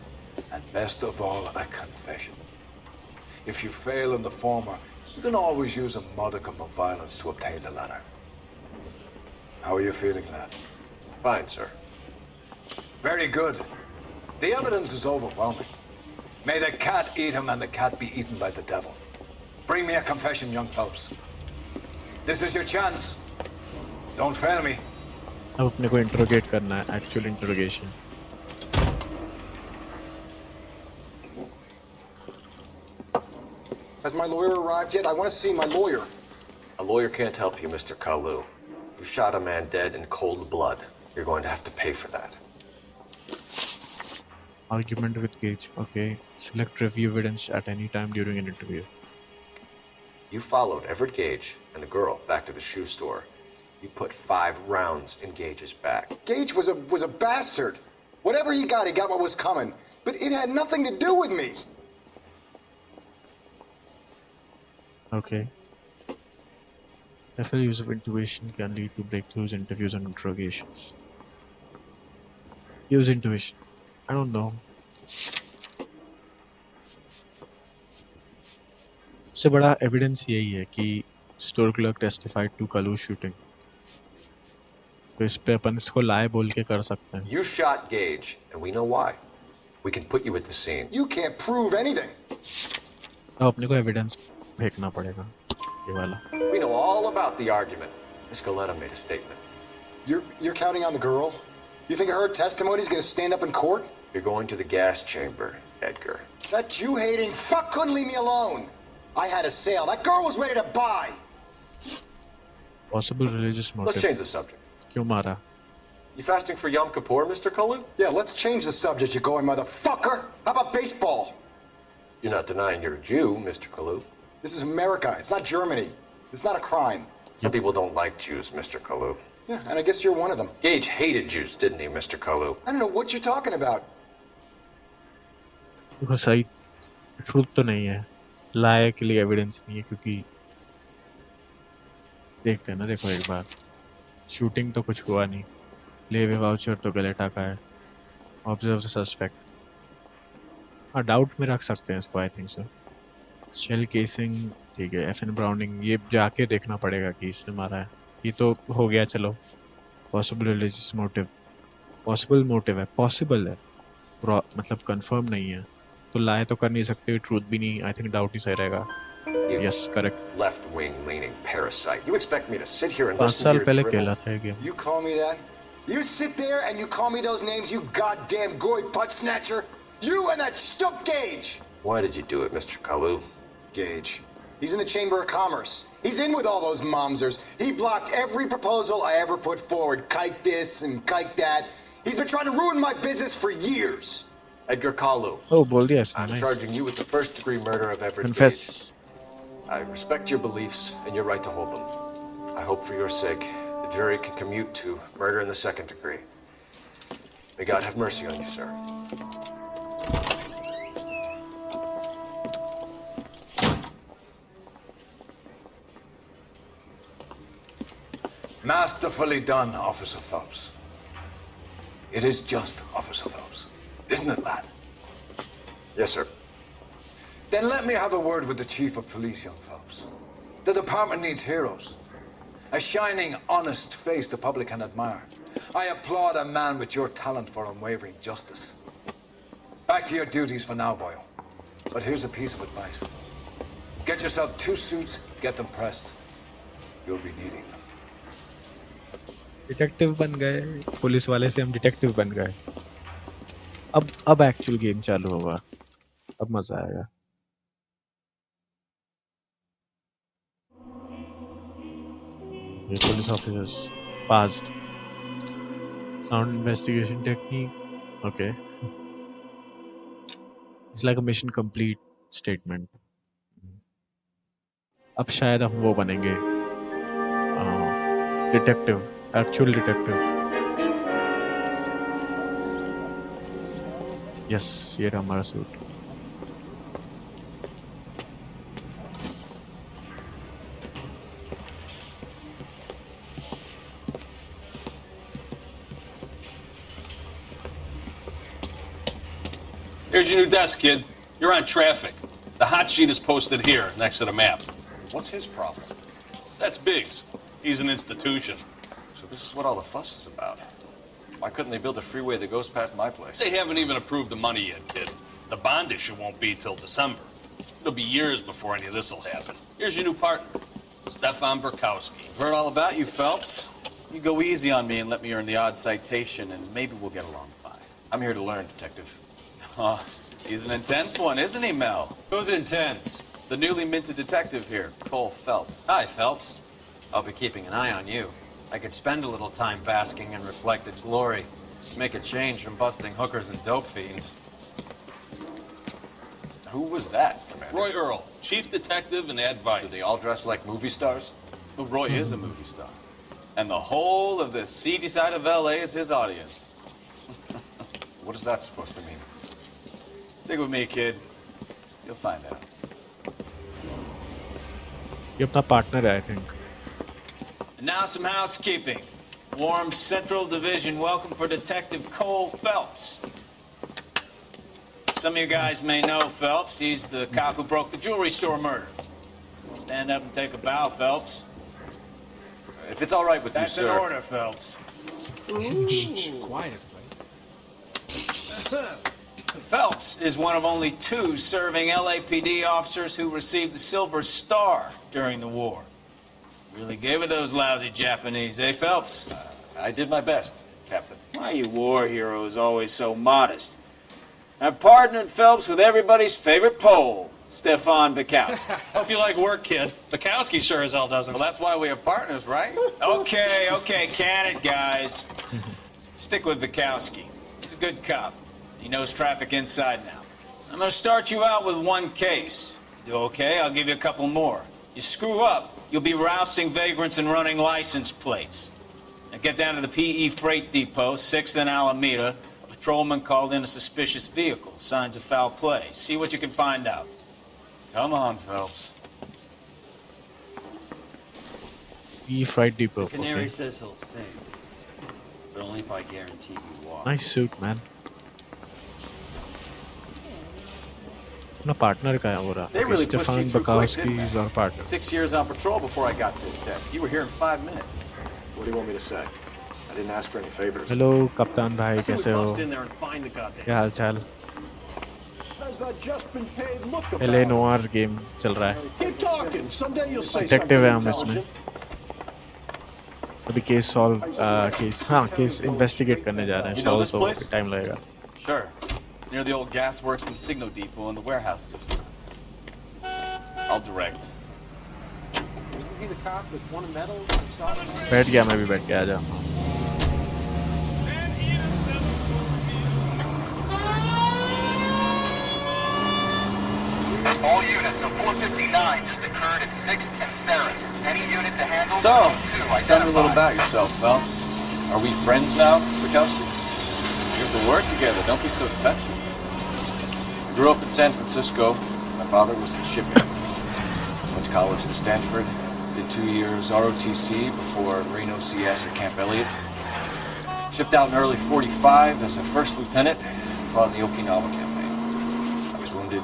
and best of all, a confession. If you fail in the former, you can always use a modicum of violence to obtain the latter. How are you feeling, lad? Fine, sir. Very good. The evidence is overwhelming. May the cat eat him and the cat be eaten by the devil. Bring me a confession, young Phelps. This is your chance. Don't fail me. अब अपने को interrogate करना है, actual interrogation. Has my lawyer arrived yet? I want to see my lawyer. A lawyer can't help you, Mr. Kalu. You shot a man dead in cold blood. You're going to have to pay for that. Argument with Gage. Okay. Select review evidence at any time during an interview. You followed Everett Gage and the girl back to the shoe store. You put 5 rounds in Gage's back. Gage was a bastard. Whatever he got what was coming. But it had nothing to do with me. Okay. Effective use of intuition can lead to breakthroughs, interviews, and interrogations. Use intuition. I don't know. सबसे बड़ा evidence यही है कि store clerk testified to कलू shooting. तो इस पे अपन इसको लाए बोल के कर सकते हैं. You shot Gage, and we know why. We can put you at the scene. You can't prove anything. अब अपने को एविडेंस फेंकना पड़ेगा. ये वाला. We know all about the argument. Miss Galetta made a statement. You're counting on the girl? You think her testimony is going to stand up in court? You're going to the gas chamber, Edgar. That Jew-hating fuck couldn't leave me alone. I had a sale. That girl was ready to buy. Possible religious motive. Let's change the subject. क्यों मारा? You fasting for Yom Kippur, Mr. Kalu? Yeah, let's change the subject, you going motherfucker. How about baseball? You're not denying you're a Jew, Mr. Kalu. This is America. It's not Germany. It's not a crime. Some people don't like Jews, Mr. Kalu. Yeah, and I guess you're one of them. Gage hated Jews, didn't he, Mr. Kalu? I don't know what you're talking about. देखो सही truth तो नहीं है. लाए के लिए evidence नहीं है क्योंकि देखते हैं ना. देखो एक बार शूटिंग तो कुछ हुआ नहीं. लेवे वाउचर तो गलेटा का है. Observe the suspect. हाँ डाउट में रख सकते हैं इसको. I think so. Shell casing ठीक है. FN ब्राउनिंग ये जाके देखना पड़ेगा कि इसने मारा है. ये तो हो गया. चलो possible religious motive. Possible motive है. पॉसिबल है. मतलब कंफर्म नहीं है तो लाए तो कर नहीं सकते. ट्रूथ भी नहीं. आई थिंक डाउट ही सही रहेगा. Yes correct. Left wing leaning parasite. You expect me to sit here and 5 listen साल to your पहले dribble? खेला था ये game. You call me that? You sit there and you call me those names, you goddamn goy butt snatcher. You and that stup Gage. Why did you do it, Mr. Kalu? Gage. He's in the Chamber of Commerce. He's in with all those momsers. He blocked every proposal I ever put forward. Kike this and kike that. He's been trying to ruin my business for years. Edgar Kalu. Oh, बोल दिया इसने. I'm Nice. charging you with the first-degree murder of Everett Confess. Gage. I respect your beliefs and your right to hold them. I hope for your sake the jury can commute to murder in the second degree. May God have mercy on you, sir. Masterfully done, Officer Phelps. It is just Officer Phelps, isn't it, lad? Yes, sir. Then let me have a word with the Chief of Police, young Phelps. The department needs heroes. A shining, honest face the public can admire. I applaud a man with your talent for unwavering justice. Back to your duties for now, Boyle. But here's a piece of advice. Get yourself 2 suits, get them pressed. You'll be needing them. Detective बन गए. Police वाले से हम detective बन गए. अब actual game चालू होगा. अब मजा आएगा. ये police officers passed Sound investigation technique. Okay. It's like a mission complete statement. अब शायद हम वो बनेंगे डिटेक्टिव, एक्चुअल डिटेक्टिव. यस, ये रहा हमारा suit. Here's your new desk, kid. You're on traffic. The hot sheet is posted here, next to the map. What's his problem? That's Biggs. He's an institution. So this is what all the fuss is about. Why couldn't they build a freeway that goes past my place? They haven't even approved the money yet, kid. The bond issue won't be till December. It'll be years before any of this will happen. Here's your new partner, Stefan Burkowski. I've heard all about you, Phelps. You go easy on me and let me earn the odd citation, and maybe we'll get along fine. I'm here to learn, Detective. Oh, he's an intense one, isn't he, Mel? Who's intense? The newly minted detective here, Cole Phelps. Hi, Phelps. I'll be keeping an eye on you. I could spend a little time basking in reflected glory. Make a change from busting hookers and dope fiends. Who was that, Commander? Roy Earl, chief detective and advice. Do they all dress like movie stars? Well, Roy is a movie star. And the whole of the seedy side of L.A. is his audience. What is that supposed to mean? Stick with me, kid. You'll find out. ये अपना partner है, I think. And now some housekeeping. Warm Central Division welcome for Detective Cole Phelps. Some of you guys may know Phelps. He's the cop who broke the jewelry store murder. Stand up and take a bow, Phelps. If it's all right with That's you, sir. in order, Phelps. Quiet, Phelps is one of only 2 serving LAPD officers who received the Silver Star during the war. Really gave it those lousy Japanese, eh, Phelps? I did my best, Captain. Why are you war heroes always so modest? I've partnered Phelps with everybody's favorite Pole, Stefan Bukowski. Hope you like work, kid. Bukowski sure as hell doesn't. Well, that's why we have partners, right? Okay, can it, guys. Stick with Bukowski. He's a good cop. He knows traffic inside and out. I'm going to start you out with 1 case. You do okay, I'll give you a couple more. You screw up, you'll be rousting vagrants and running license plates. Now get down to the PE Freight Depot, 6th and Alameda. A patrolman called in a suspicious vehicle. Signs of foul play. See what you can find out. Come on, Phelps. E Freight Depot. Canary Okay. says he'll sing, but only if I guarantee you walk. Nice suit, man. अपना partner का है वो रहा. They really pushed you Stefan through quick, Bukowski didn't is they? our partner. 6 years on patrol before I got this desk. You were here in 5 minutes. What do you want me to say? I didn't ask for any favors. Hello, कप्तान भाई कैसे हो? in there and find the goddamn. क्या हाल चाल? Has that just been paid? Look about LA it. Noire game चल रहा है. Keep talking. Someday you'll say Detective something है हम इसमें. intelligent. अभी केस सॉल्व केस इन्वेस्टिगेट करने जा रहे हैं. You know सॉल्व this तो place? टाइम लगेगा. Sure. Near the old gas works and signal depot in the warehouse district. I'll direct. Isn't he the cop that won a medal? बैठ गया मैं भी बैठ गया आजा. All units of 459 just occurred at 6th and Sarah's. Any unit to handle? So, two tell me a little identified. about yourself, Phelps. Are we friends now, Bukowski? We have to work together. Don't be so touchy. I grew up in San Francisco. My father was in shipping. Went to college at Stanford. Did 2 years ROTC before Reno CS at Camp Elliott. Shipped out in early 45 as a first lieutenant. Fought in the Okinawa campaign. I was wounded.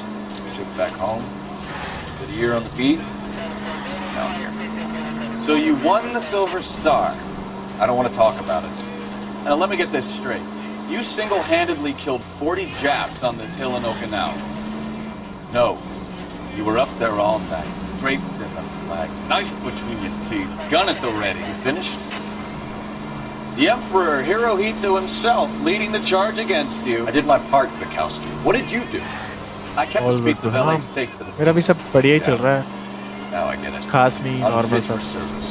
Shipped back home. Did a year on the beat. Now I'm here. So you won the Silver Star. I don't want to talk about it. Now let me get this straight. You single-handedly killed 40 Japs on this hill in Okinawa. No. You were up there all night, draped in the flag, knife between your teeth, gun at the ready. You finished? The Emperor Hirohito himself leading the charge against you. I did my part, Bukowski. What did you do? I kept the streets of LA safe for the मेरा भी सब बढ़िया ही चल रहा है. Now I get it. खास नहीं, normal Unfit for सब. service.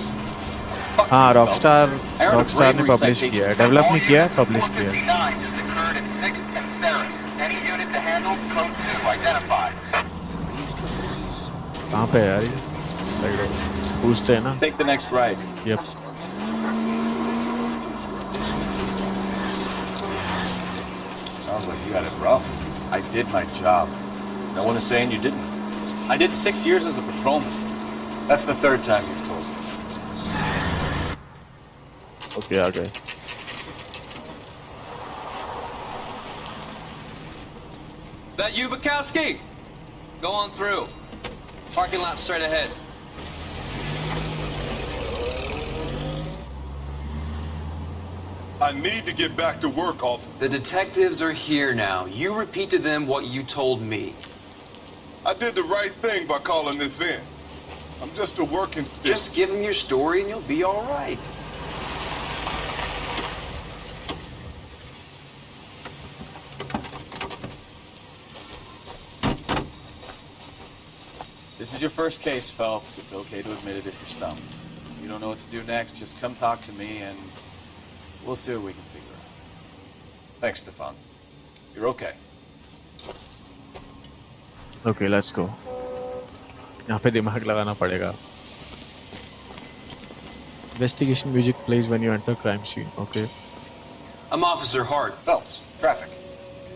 Fuck हाँ you, Rockstar Phelps. I earned a Rockstar ने bravery पब्लिश citation किया है, for डेवलप all नहीं you किया है, did. पब्लिश किया है. 459 just occurred at 6th and Saris. Any unit to handle, code 2, identified. कहाँ पे है यार ये? साइड में पूछते हैं ना. Take the next right. Yep. Sounds like you had it rough. I did my job. No one is saying you didn't. I did 6 years as a patrolman. That's the third time you've told me. Okay, आ गए. That you, Bukowski? Go on through. Parking lot straight ahead. I need to get back to work, officer. The detectives are here now. You repeat to them what you told me. I did the right thing by calling this in. I'm just a working stick. Just give them your story and you'll be all right. This is your first case, Phelps. It's okay to admit it if you're stumped. If you don't know what to do next, just come talk to me and we'll see what we can figure out. Thanks, Stefan. You're okay. Okay, let's go. यहाँ पे दिमाग लगाना पड़ेगा. Investigation music plays when you enter crime scene. Okay. I'm Officer Hart. Phelps, traffic.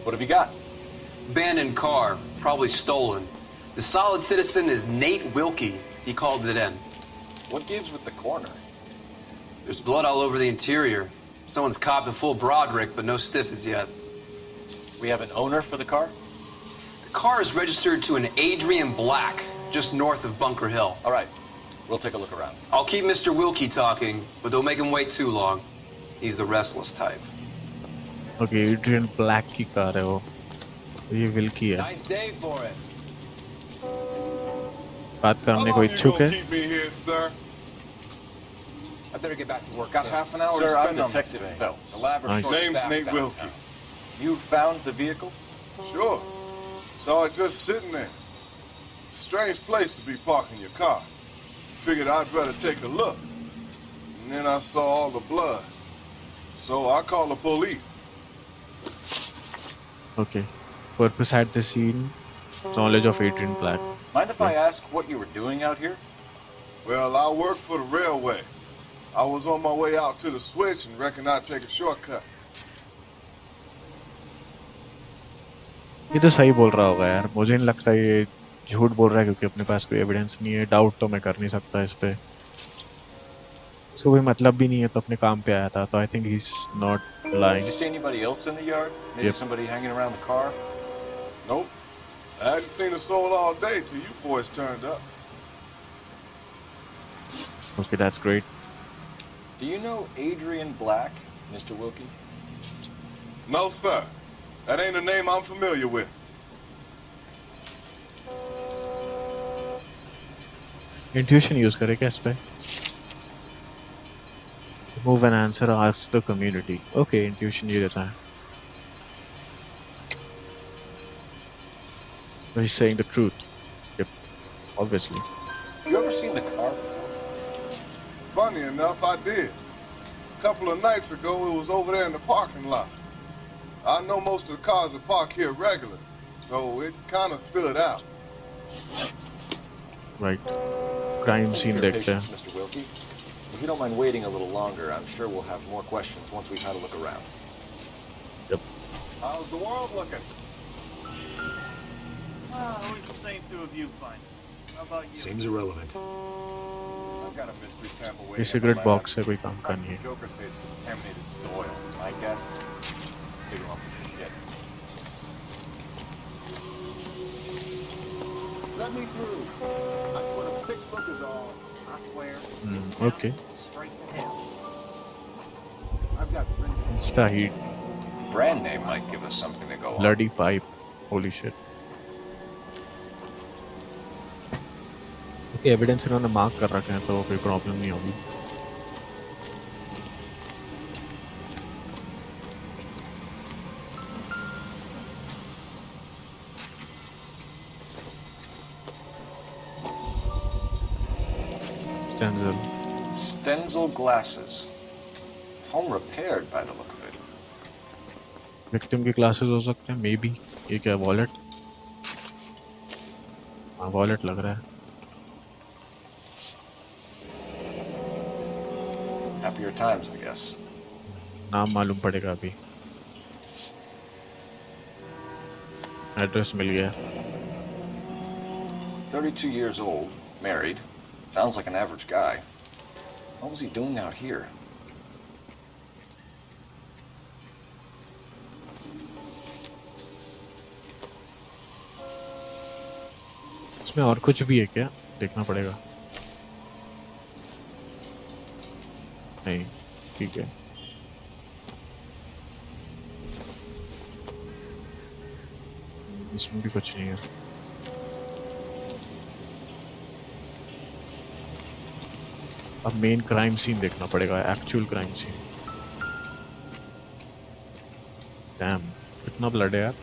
What have you got? Abandoned car, probably stolen. The solid citizen is Nate Wilkie. He called it in. What gives with the corner? There's blood all over the interior. Someone's copped a full Broderick, but no stiff as yet. We have an owner for the car? The car is registered to an Adrian Black, just north of Bunker Hill. All right. We'll take a look around. I'll keep Mr. Wilkie talking, but don't make him wait too long. He's the restless type. Okay, Adrian Black की car है वो. ये Wilkie है. Nice day for it. बात करने को इच्छुक है. Keep me here, sir. I better get back to work. Got half an hour Sir, to I'm spend on this Detective thing. Phelps. Elaborate short Name's staff Nate downtown. Wilkie. You found the vehicle? Sure. Saw it just sitting there. Strange place to be parking your car. Figured I'd better take a look. And then I saw all the blood. So I called the police. Okay. Purpose at the scene. Knowledge of Adrian Black. Mind if I ask what you were doing out here? Well, I work for the railway. I was on my way out to the switch and reckoned I'd take a shortcut. ये तो सही बोल रहा होगा यार. मुझे नहीं लगता ये झूठ बोल रहा है क्योंकि अपने पास कोई एविडेंस नहीं है. डाउट तो मैं कर नहीं सकता इस पे. इसको कोई मतलब भी नहीं है तो अपने काम पे आया था. तो I think he's not lying. Did you see anybody else in the yard? Maybe Yep. somebody hanging around the car? Nope. I hadn't seen a soul all day till you boys turned up. Okay, that's great. Do you know Adrian Black, Mr. Wilkie? No, sir. That ain't a name I'm familiar with. Intuition use करे क्या इस पे? Move an answer, ask the community. Okay, intuition ये देता है. So he's saying the truth. Yep, obviously. You ever seen the car before? Funny enough, I did. A couple of nights ago, it was over there in the parking lot. I know most of the cars are parked here regular, so it kind of stood out. Right. Crime scene Your देखते हैं. patience, Mr. Wilkie. If you don't mind waiting a little longer, I'm sure we'll have more questions once we've had a look around. Yep. How's the world looking? Always the same two of you find. How about you? Seems irrelevant. I've got a mystery sample ये waiting. cigarette box है कोई काम का नहीं है. Joker says it's contaminated soil. My guess, dig him up with your shit. Let me through. I just want a quick look is all. I swear. Okay. Straight to hell. I've got friends. Insta heat. Brand name might give us something to go on. Bloody pipe. Holy shit. Okay, evidence इन्होंने mark कर रखे हैं तो कोई problem नहीं होगी. Stenzel. Stenzel glasses. Home repaired by the look of it. Victim के classes हो सकते हैं मे बी। ये क्या वॉलेट? हाँ वॉलेट लग रहा है। Happier times, I guess. नाम मालूम पड़ेगा अभी। एड्रेस मिल गया। 32 years old, married. Sounds like an average guy. What was he doing out here? इसमें और कुछ भी है क्या? देखना पड़ेगा। नहीं, ठीक है। इसमें भी कुछ नहीं है। अब मेन क्राइम सीन देखना पड़ेगा, एक्चुअल क्राइम सीन। डैम, कितना ब्लड है यार?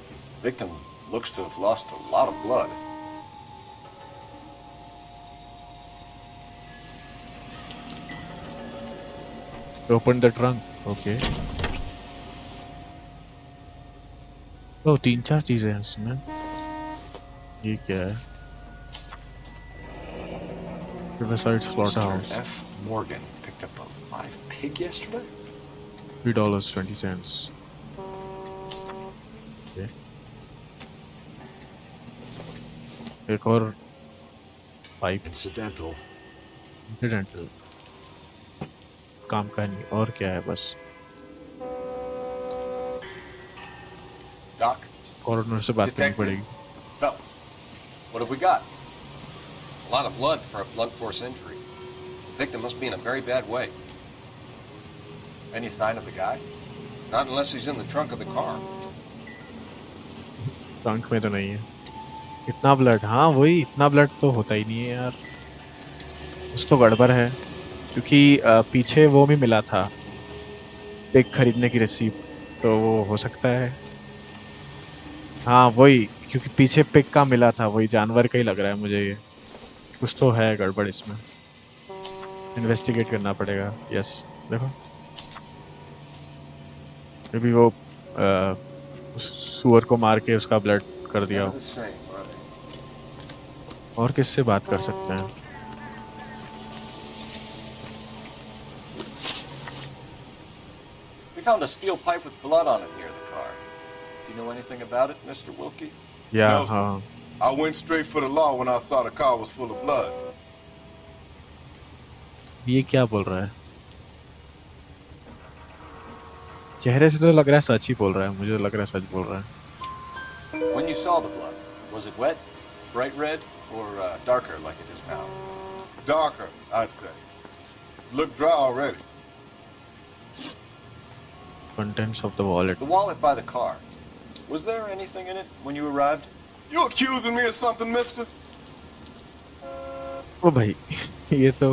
Victim looks to have lost a lot of blood. Open the trunk. Okay. तो 3-4 चीजें हैं इसमें। ये क्या है? Riverside Slaughterhouse. F. Morgan picked up a live pig yesterday. $3.20. Okay. एक और पाइप। Incidental. काम का नहीं, और क्या है बस। Doc. कॉर्नर से बात करनी पड़ेगी। Fellas, what have we got? A lot of blood for a blunt force injury. The victim must be in a very bad way. Any sign of the guy? Not unless he's in the trunk of the car. Trunk में तो नहीं है। इतना blood, हाँ वही, इतना blood तो होता ही नहीं है यार। कुछ तो गड़बड़ है, क्योंकि पीछे वो भी मिला था, पिग खरीदने की रिसीप्ट, तो वो हो सकता है। हाँ वही, क्योंकि पीछे पिग का मिला था, वही जानवर का ही लग रहा है मुझे ये। कुछ तो है गड़बड़ इसमें, इन्वेस्टिगेट करना पड़ेगा। यस देखो, अभी वो उस सुअर को मार के उसका ब्लड कर दिया हो। और किससे बात कर सकते हैं? We found a steel pipe with blood on it near the car. Do you know anything about it, Mr. Wilkie? Yeah, No, sir. I went straight for the law when I saw the car was full of blood. ये क्या बोल रहा है? चेहरे से तो लग रहा है सच ही बोल रहा है, मुझे लग रहा है सच बोल रहा है। When you saw the blood, was it wet, bright red, or darker like it is now? Darker, I'd say. Looked dry already. Contents of the wallet. The wallet by the car. Was there anything in it when you arrived? You accusing me of something, mister? ओ भाई, ये तो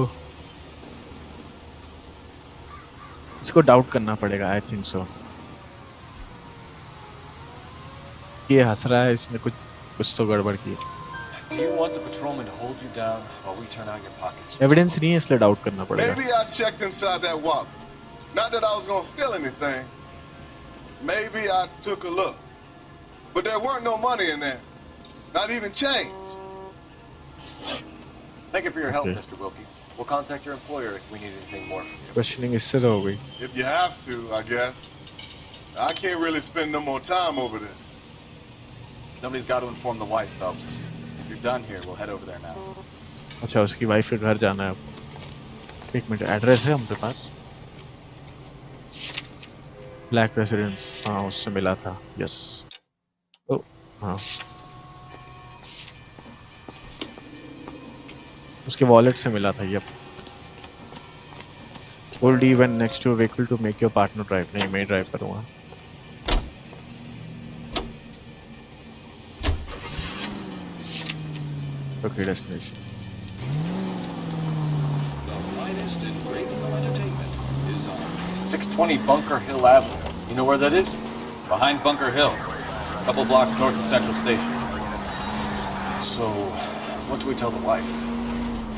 इसको doubt करना पड़ेगा। आई think सो। ये हंस रहा है, इसने कुछ तो गड़बड़ की। Do you want the patrolman to hold you down while we turn out your pockets? Evidence नहीं है, इसलिए डाउट करना पड़ेगा। Maybe I checked inside that wallet. Not that I was gonna steal anything. Maybe I took a look. But there weren't no money in there. Not even change. Thank you for your help, Okay. Mr. Wilkie. We'll contact your employer if we need anything more from you. Questioning इससे तो हो गई। If you have to, I guess. I can't really spend no more time over this. Somebody's got to inform the wife, Phelps. If you're done here, we'll head over there now. अच्छा, उसकी wife के घर जाना है अब। एक minute, address है हमारे पास। ब्लैक रेसिडेंस, हाँ उससे मिला था। यस, ओ हाँ, उसके वॉलेट से मिला था। Yup, hold E when next to vehicle to make your partner drive. नहीं, मैं ड्राइव करूँगा। Okay, destination 620 Bunker Hill Avenue. You know where that is? Behind Bunker Hill, a couple blocks north of Central Station. So, what do we tell the wife?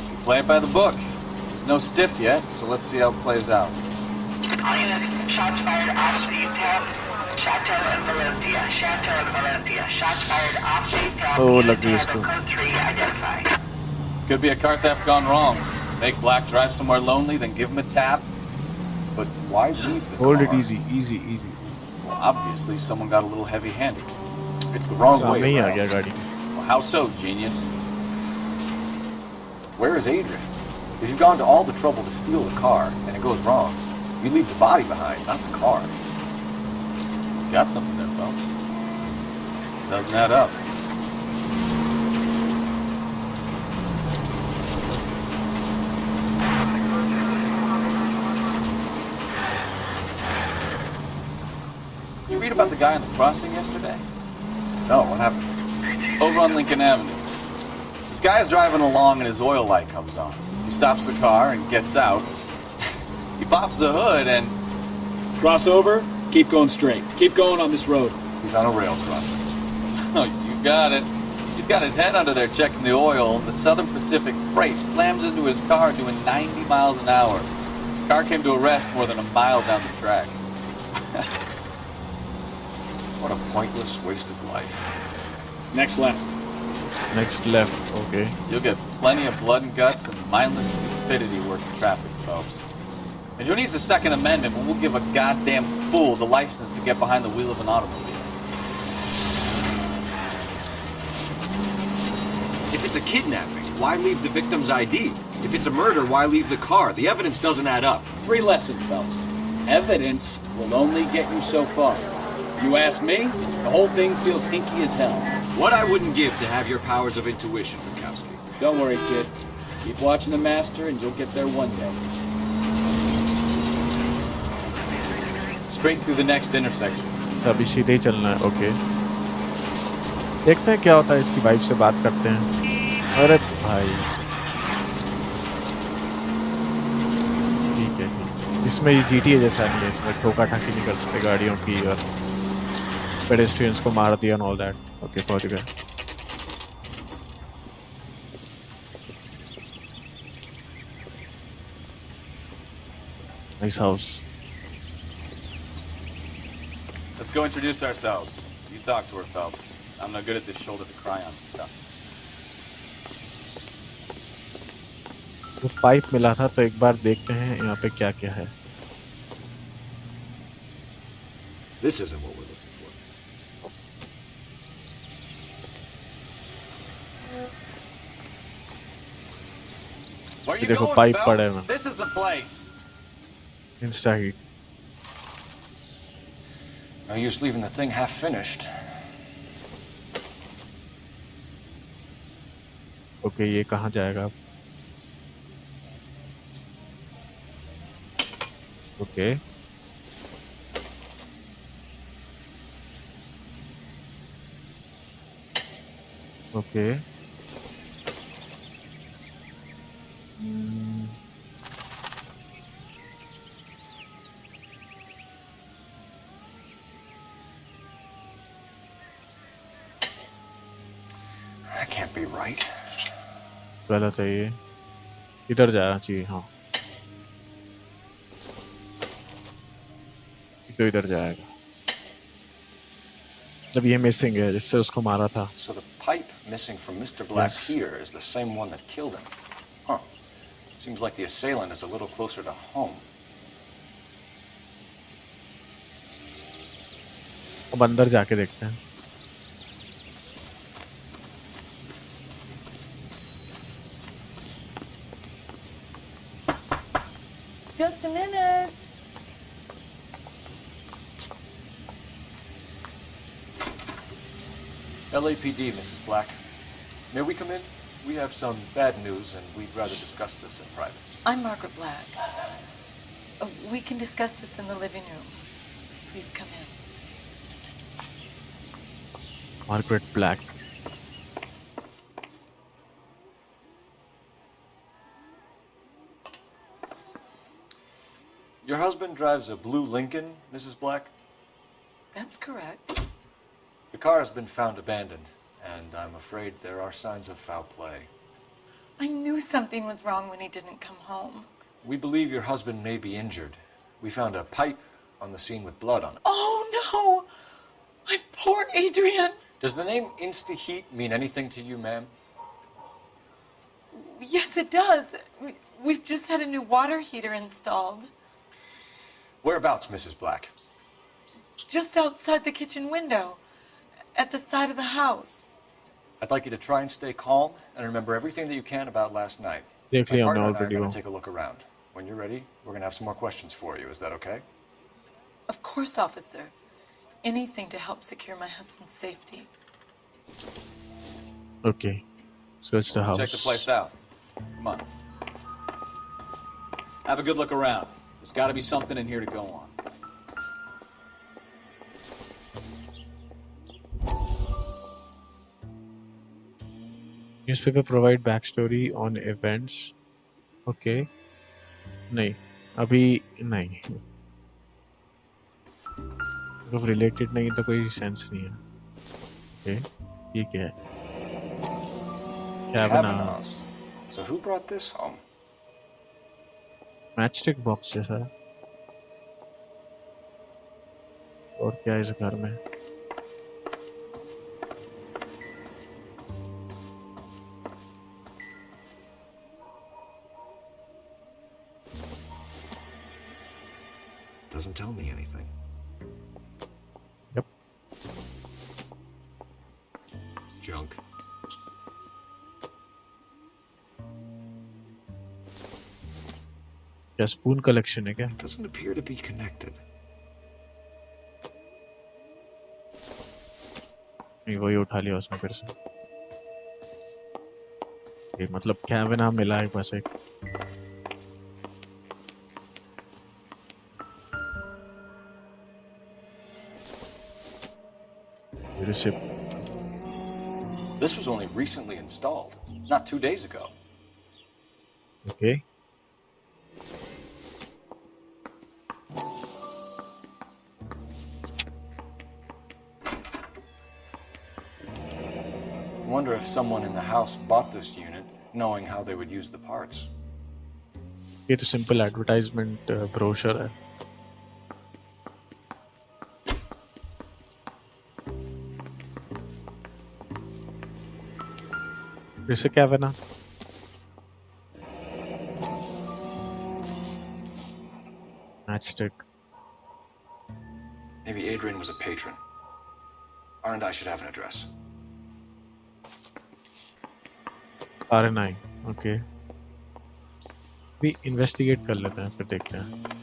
You play it by the book. Just No stiff yet, so let's see how it plays out. Shots fired off speed tab. Chateau and Valencia. Chateau and Valencia. Shots fired off speed tab. Oh, लग गई इसको. Code 3 identified. Could be a car theft gone wrong. Make Black drive somewhere lonely, then give him a tap. But why leave the Hold car? it easy, easy, easy. Well, obviously someone got a little heavy-handed. It's the wrong way सामने ही आ around. गया गाड़ी. Well, how so, genius? Where is Adrian? If you've gone to all the trouble to steal the car, and it goes wrong, you leave the body behind, not the car. Got something there, folks. Doesn't add up. You read about the guy on the crossing yesterday? No, what happened? Over on Lincoln Avenue. This guy's driving along and his oil light comes on. He stops the car and gets out. He pops the hood and... Cross over, keep going straight. Keep going on this road. He's on a rail crossing. Oh, you got it. He's got his head under there checking the oil, and the Southern Pacific Freight slams into his car doing 90 miles an hour. The car came to a rest more than a mile down the track. What a pointless waste of life. Next left. Next left, okay. You'll get plenty of blood and guts and mindless stupidity working traffic, folks. And who needs a Second Amendment when we'll give a goddamn fool the license to get behind the wheel of an automobile? If it's a kidnapping, why leave the victim's ID? If it's a murder, why leave the car? The evidence doesn't add up. Free lesson, Phelps. Evidence will only get you so far. You ask me, the whole thing feels hinky as hell. What I wouldn't give to have your powers of intuition, Bukowski. Don't worry, kid. Keep watching the master and you'll get there one day. Straight through the next intersection. अभी सीधे ही चलना है, okay. देखते हैं क्या होता है, इसकी वाइफ से बात करते हैं. अरे भाई. ठीक है, ठीक. इसमें GTA जैसा नहीं है, इसमें ठोका ठाकी नहीं कर सकते गाड़ियों की और पेडेस्ट्रियंस को मार दिया and all that. ओके, पहुंच गए. Nice house. Let's go introduce ourselves. You talk to her, Phelps. I'm no good at this shoulder-to-cry-on stuff. वो पाइप मिला था तो एक बार देखते हैं यहाँ पे क्या क्या है. This isn't what we're looking Where you देखो going, पाइप पड़ा है Phelps? ना. This is the place. Insta heat. No use leaving the thing half finished. Okay, ये कहाँ जाएगा अब? Okay. Okay. That can't be right. गलत है ये. इधर जाना चाहिए. हाँ, तो इधर जाएगा. अब ये मिसिंग है जिससे उसको मारा था. So the pipe missing from Mr. Black's Yes. heater is the same one that killed him. Huh. Seems like the assailant is a little closer to home. अब अंदर जाके देखते हैं. Just a minute. LAPD, Mrs. Black. May we come in? We have some bad news, and we'd rather discuss this in private. I'm Margaret Black. We can discuss this in the living room. Please come in. Margaret Black. Your husband drives a blue Lincoln, Mrs. Black? That's correct. The car has been found abandoned, and I'm afraid there are signs of foul play. I knew something was wrong when he didn't come home. We believe your husband may be injured. We found a pipe on the scene with blood on it. Oh no! My poor Adrian! Does the name Insta-Heat mean anything to you, ma'am? Yes, it does. We've just had a new water heater installed. Whereabouts, Mrs. Black? Just outside the kitchen window. At the side of the house. I'd like you to try and stay calm and remember everything that you can about last night. देख My लिया partner हमने and I are already going वो. to take a look around. When you're ready, we're going to have some more questions for you. Is that okay? Of course, officer. Anything to help secure my husband's safety. Okay. Search the Let's house. check the place out. Come on. Have a good look around. There's got to be something in here to go on. Newspaper provide backstory on events. Okay. नहीं अभी नहीं. अगर related नहीं तो कोई sense नहीं है. Okay. ये क्या है? Cavanaugh's. So who brought this home? Matchstick box जैसा. और क्या है इस घर में? Doesn't tell me anything. Yep. Junk. क्या spoon collection है क्या? Doesn't appear to be connected. नहीं वही उठा लिया उसने फिर से. ये मतलब कैवेना मिला है बस एक. This was only recently installed, not 2 days ago. Okay. I wonder if someone in the house bought this unit, knowing how they would use the parts. ये तो simple advertisement brochure है. जैसे कैवेना. Matchstick. Maybe Adrian was a patron. R&I should have an address. R&I. Okay. भी investigate कर लेते हैं फिर देखते हैं.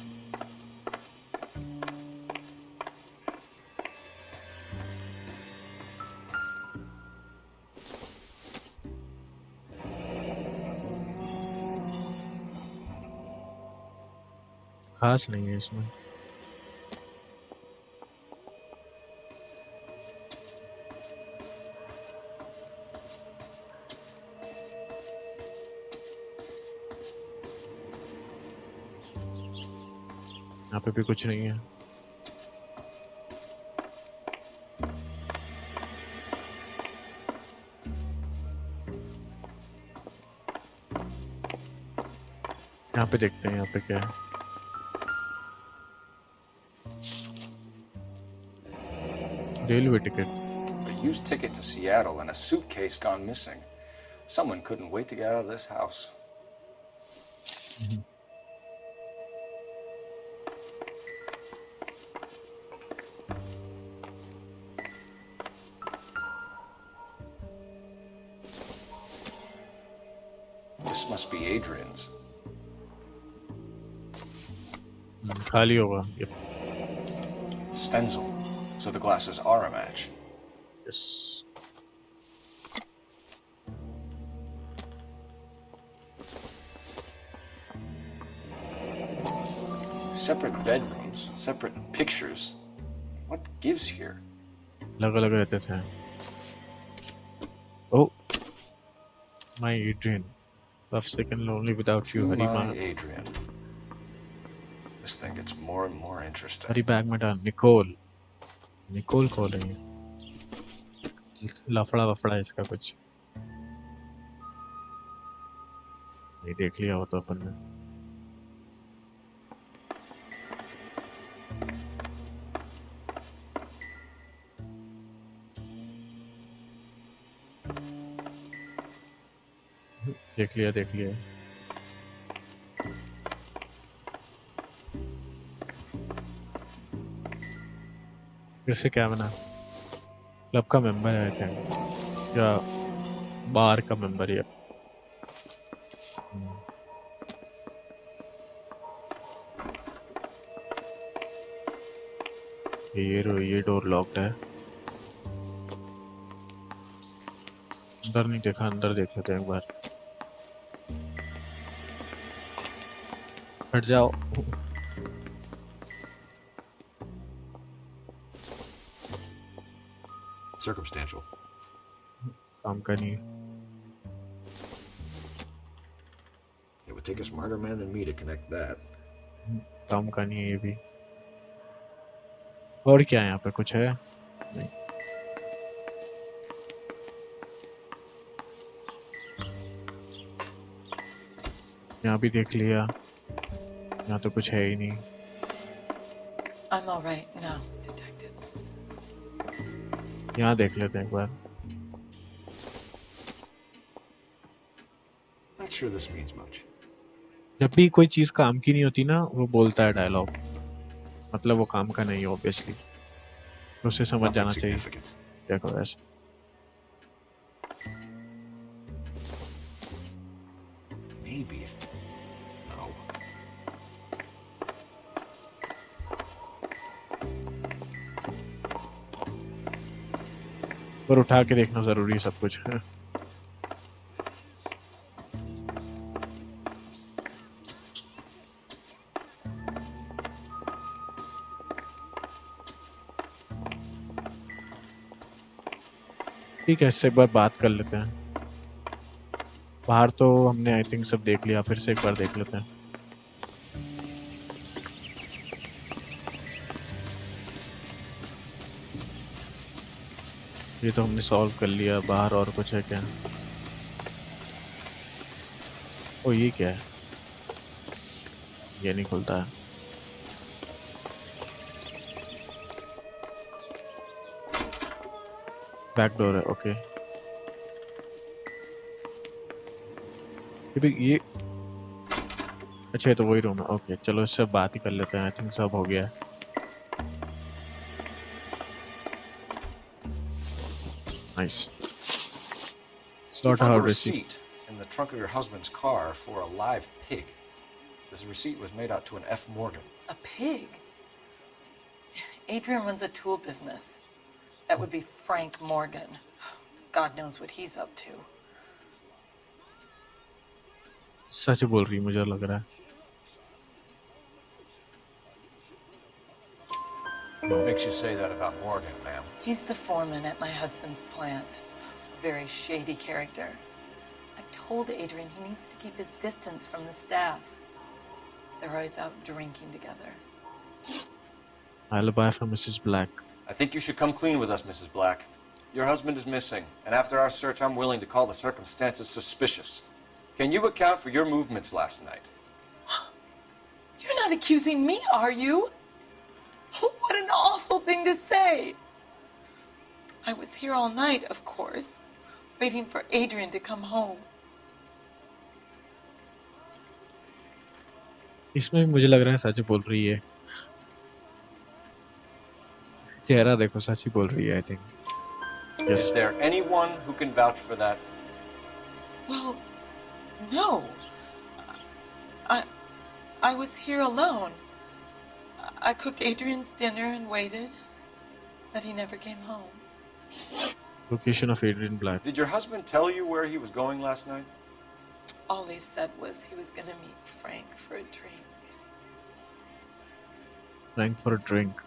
खास नहीं है इसमें. यहाँ पे भी कुछ नहीं है. यहाँ पे देखते हैं यहाँ पे क्या है. Railway ticket. A used ticket to Seattle and a suitcase gone missing. Someone couldn't wait to get out of this house. This must be Adrian's. खाली होगा. Yep. Stencil. So the glasses are a match. Yes. Separate bedrooms, separate pictures. What gives here? अलग-अलग रहते थे. Oh, my Adrian. Love sick and lonely without you, My Harima. Adrian. This thing gets more and more interesting. Hari bag में डाल. Nicole. Nicole call है ये. लफड़ा वफड़ा इसका कुछ. नहीं देख लिया हो तो अपन ने. देख लिया देख लिया। फिर से क्या बना? क्लब का मेंबर है क्या, या बार का मेंबर है? ये डोर लॉक्ड है। अंदर नहीं देखा, अंदर देख लेते हैं एक बार। हट जाओ। Circumstantial. काम का नहीं। It would take a smarter man than me to connect that. काम का नहीं है ये भी। और क्या है यहाँ पे, कुछ है? नहीं। यहाँ भी देख लिया, यहाँ तो कुछ है ही नहीं। I'm all right now, detectives. यहाँ देख लेते हैं एक बार। Not sure this means much. जब भी कोई चीज काम की नहीं होती ना, वो बोलता है डायलॉग, मतलब वो काम का नहीं है ऑब्वियसली, तो उसे समझ जाना चाहिए। देखो ऐसे Maybe if... No. पर उठा के देखना जरूरी है सब कुछ है। ठीक है, इससे एक बार बात कर लेते हैं। बाहर तो हमने आई थिंक सब देख लिया, फिर से एक बार देख लेते हैं। ये तो हमने सॉल्व कर लिया। बाहर और कुछ है क्या? ओ ये क्या है? ये नहीं खुलता है। बैक डोर है, ओके। ये अच्छा, ये तो वही रूम है। ओके चलो इससे बात ही कर लेते हैं। आई थिंक सब हो गया है। Nice. Slaughterhouse receipt in the trunk of your husband's car for a live pig. This receipt was made out to an F. Morgan. A pig? Adrian runs a tool business. That would be Frank Morgan. God knows what he's up to. सच बोल रही मुझे लग रहा है। What makes you say that about Morgan, ma'am? He's the foreman at my husband's plant. A very shady character. I've told Adrian he needs to keep his distance from the staff. They're always out drinking together. Alibi for Mrs. Black. I think you should come clean with us, Mrs. Black. Your husband is missing, and after our search, I'm willing to call the circumstances suspicious. Can you account for your movements last night? You're not accusing me, are you? What an awful thing to say. I was here all night, of course, waiting for Adrian to come home. इसमें भी मुझे लग रहा है सच बोल रही है। इसका चेहरा देखो, सच ही बोल रही है। I think. Yes. Is there anyone who can vouch for that? Well, no. I was here alone. I cooked Adrian's dinner and waited, but he never came home. Location of Adrian Black. Did your husband tell you where he was going last night? All he said was he was going to meet Frank for a drink. Frank for a drink.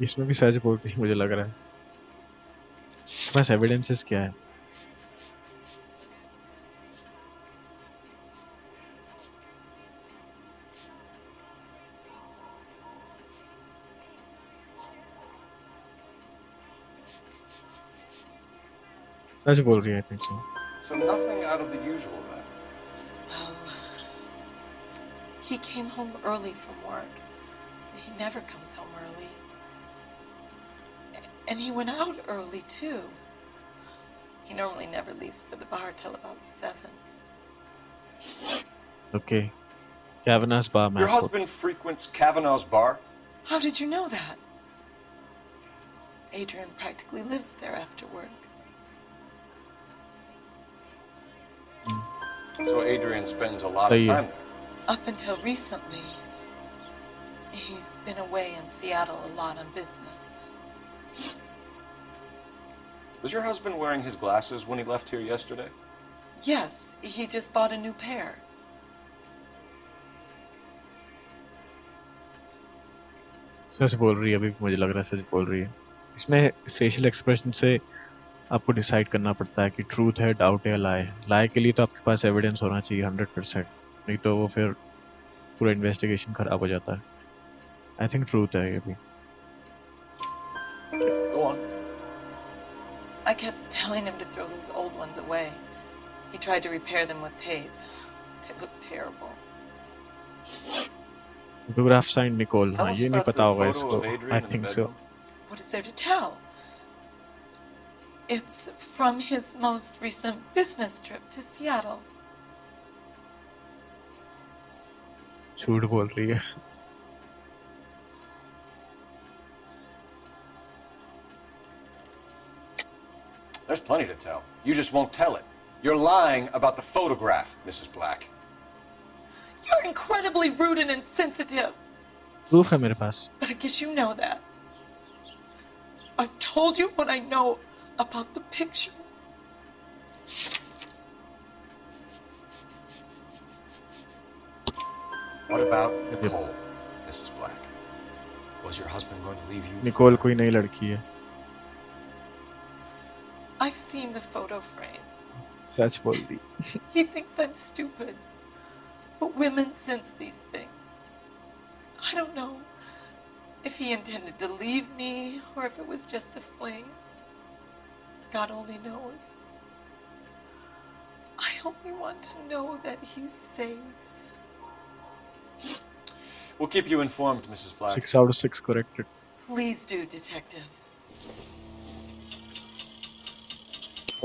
इसमें भी सच बोलती है मुझे लग रहा है। बस evidences क्या है? सच बोल रही है। आई think so. So nothing out of the usual then. Well, he came home early from work. He never comes home early. And he went out early, too. He normally never leaves for the bar till about 7. Okay. Kavanaugh's bar Your map. husband frequents Kavanaugh's bar? How did you know that? Adrian practically lives there after work. So Adrian spends a lot of सही है. time there. Up until recently, he's been away in Seattle a lot on business. Was your husband wearing his glasses when he left here yesterday? Yes, he just bought a new pair. सच बोल रही है अभी मुझे लग रहा है सच बोल रही है. इसमें फेशियल एक्सप्रेशन से आपको डिसाइड करना पड़ता है कि ट्रूथ है, डाउट है, लाई है. लाई के लिए तो आपके पास एविडेंस होना चाहिए 100%. नहीं तो वो फिर पूरा इन्वेस्टिगेशन खराब हो जाता है. आई थिंक ट्रूथ है ये भी. Go on. I kept telling him to throw those old ones away. He tried to repair them with tape. They look terrible. Photograph sign Nicole. Tell हाँ us ये नहीं about पता the होगा photo इसको. of Adrian I in the think so. bedroom. What is there to tell? It's from his most recent business trip to Seattle. झूठ बोल रही है. There's plenty to tell. You just won't tell it. You're lying about the photograph, Mrs. Black. You're incredibly rude and insensitive. Proof है मेरे पास. But I guess you know that. I've told you what I know about the picture. What about Nicole, Mrs. Black? Was your husband going to leave you? Nicole कोई नई लड़की है. I've seen the photo frame. सच बोल दी. He thinks I'm stupid. But women sense these things. I don't know if he intended to leave me or if it was just a fling. God only knows. I only want to know that he's safe. We'll keep you informed, Mrs. Black. 6 out of 6 corrected. Please do, detective.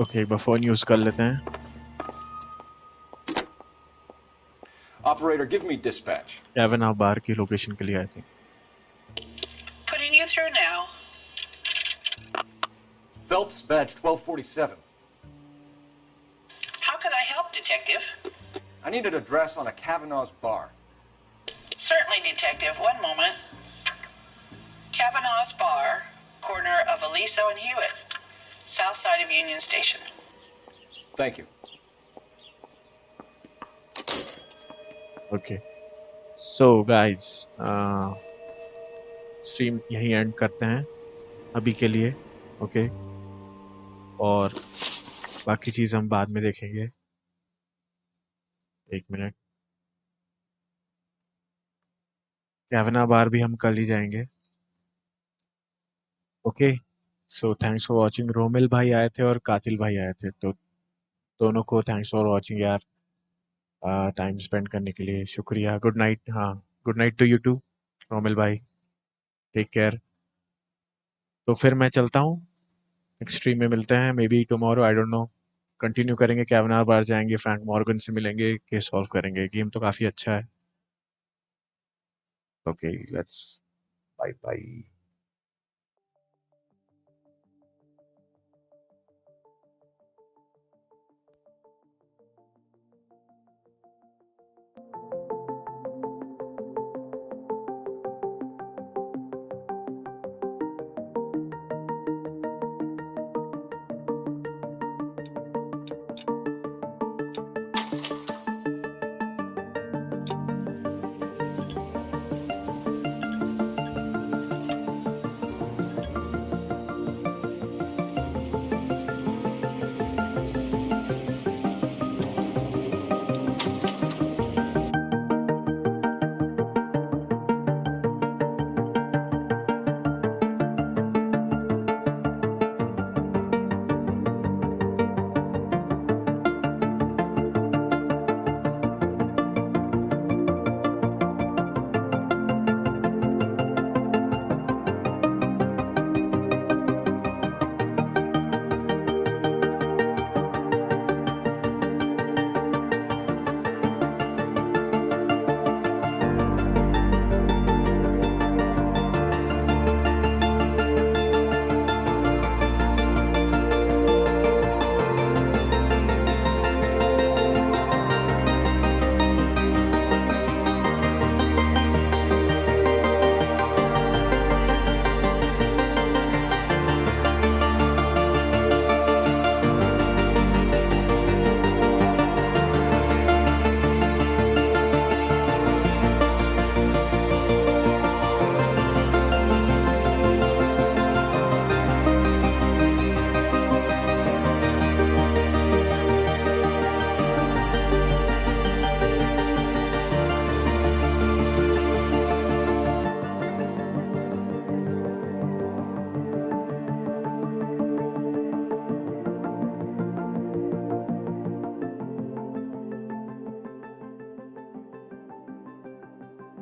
Okay, एक बार phone use कर लेते हैं. Operator, give me dispatch. कैवेनाह बार की location के लिए आए थे. Putting you through now. Phelps, badge 1247. How can I help, Detective? I need an address on a Kavanaugh's bar. Certainly, Detective. One moment. Kavanaugh's Bar, corner of Aliso and Hewitt, south side of Union Station. Thank you. Okay, so guys stream यहीं and करते हैं अभी के लिए. Okay, और बाकी चीज़ हम बाद में देखेंगे. 1 मिनट. कैवेनाह बार भी हम कल ही जाएंगे. Okay, so thanks for watching. Romil भाई आए थे और कातिल भाई आए थे, तो दोनों को थैंक्स फॉर वाचिंग यार. टाइम स्पेंड करने के लिए शुक्रिया. Good night. हाँ, good night to you to Romil भाई. Take care. तो फिर मैं चलता हूँ. नेक्स्ट स्ट्रीम में मिलते हैं, may be tomorrow, I don't know. Continue करेंगे, कैवेनाह बार जाएंगे, फ्रैंक मॉर्गन से मिलेंगे, केस सॉल्व करेंगे. गेम तो काफ़ी अच्छा है. Okay, let's bye bye.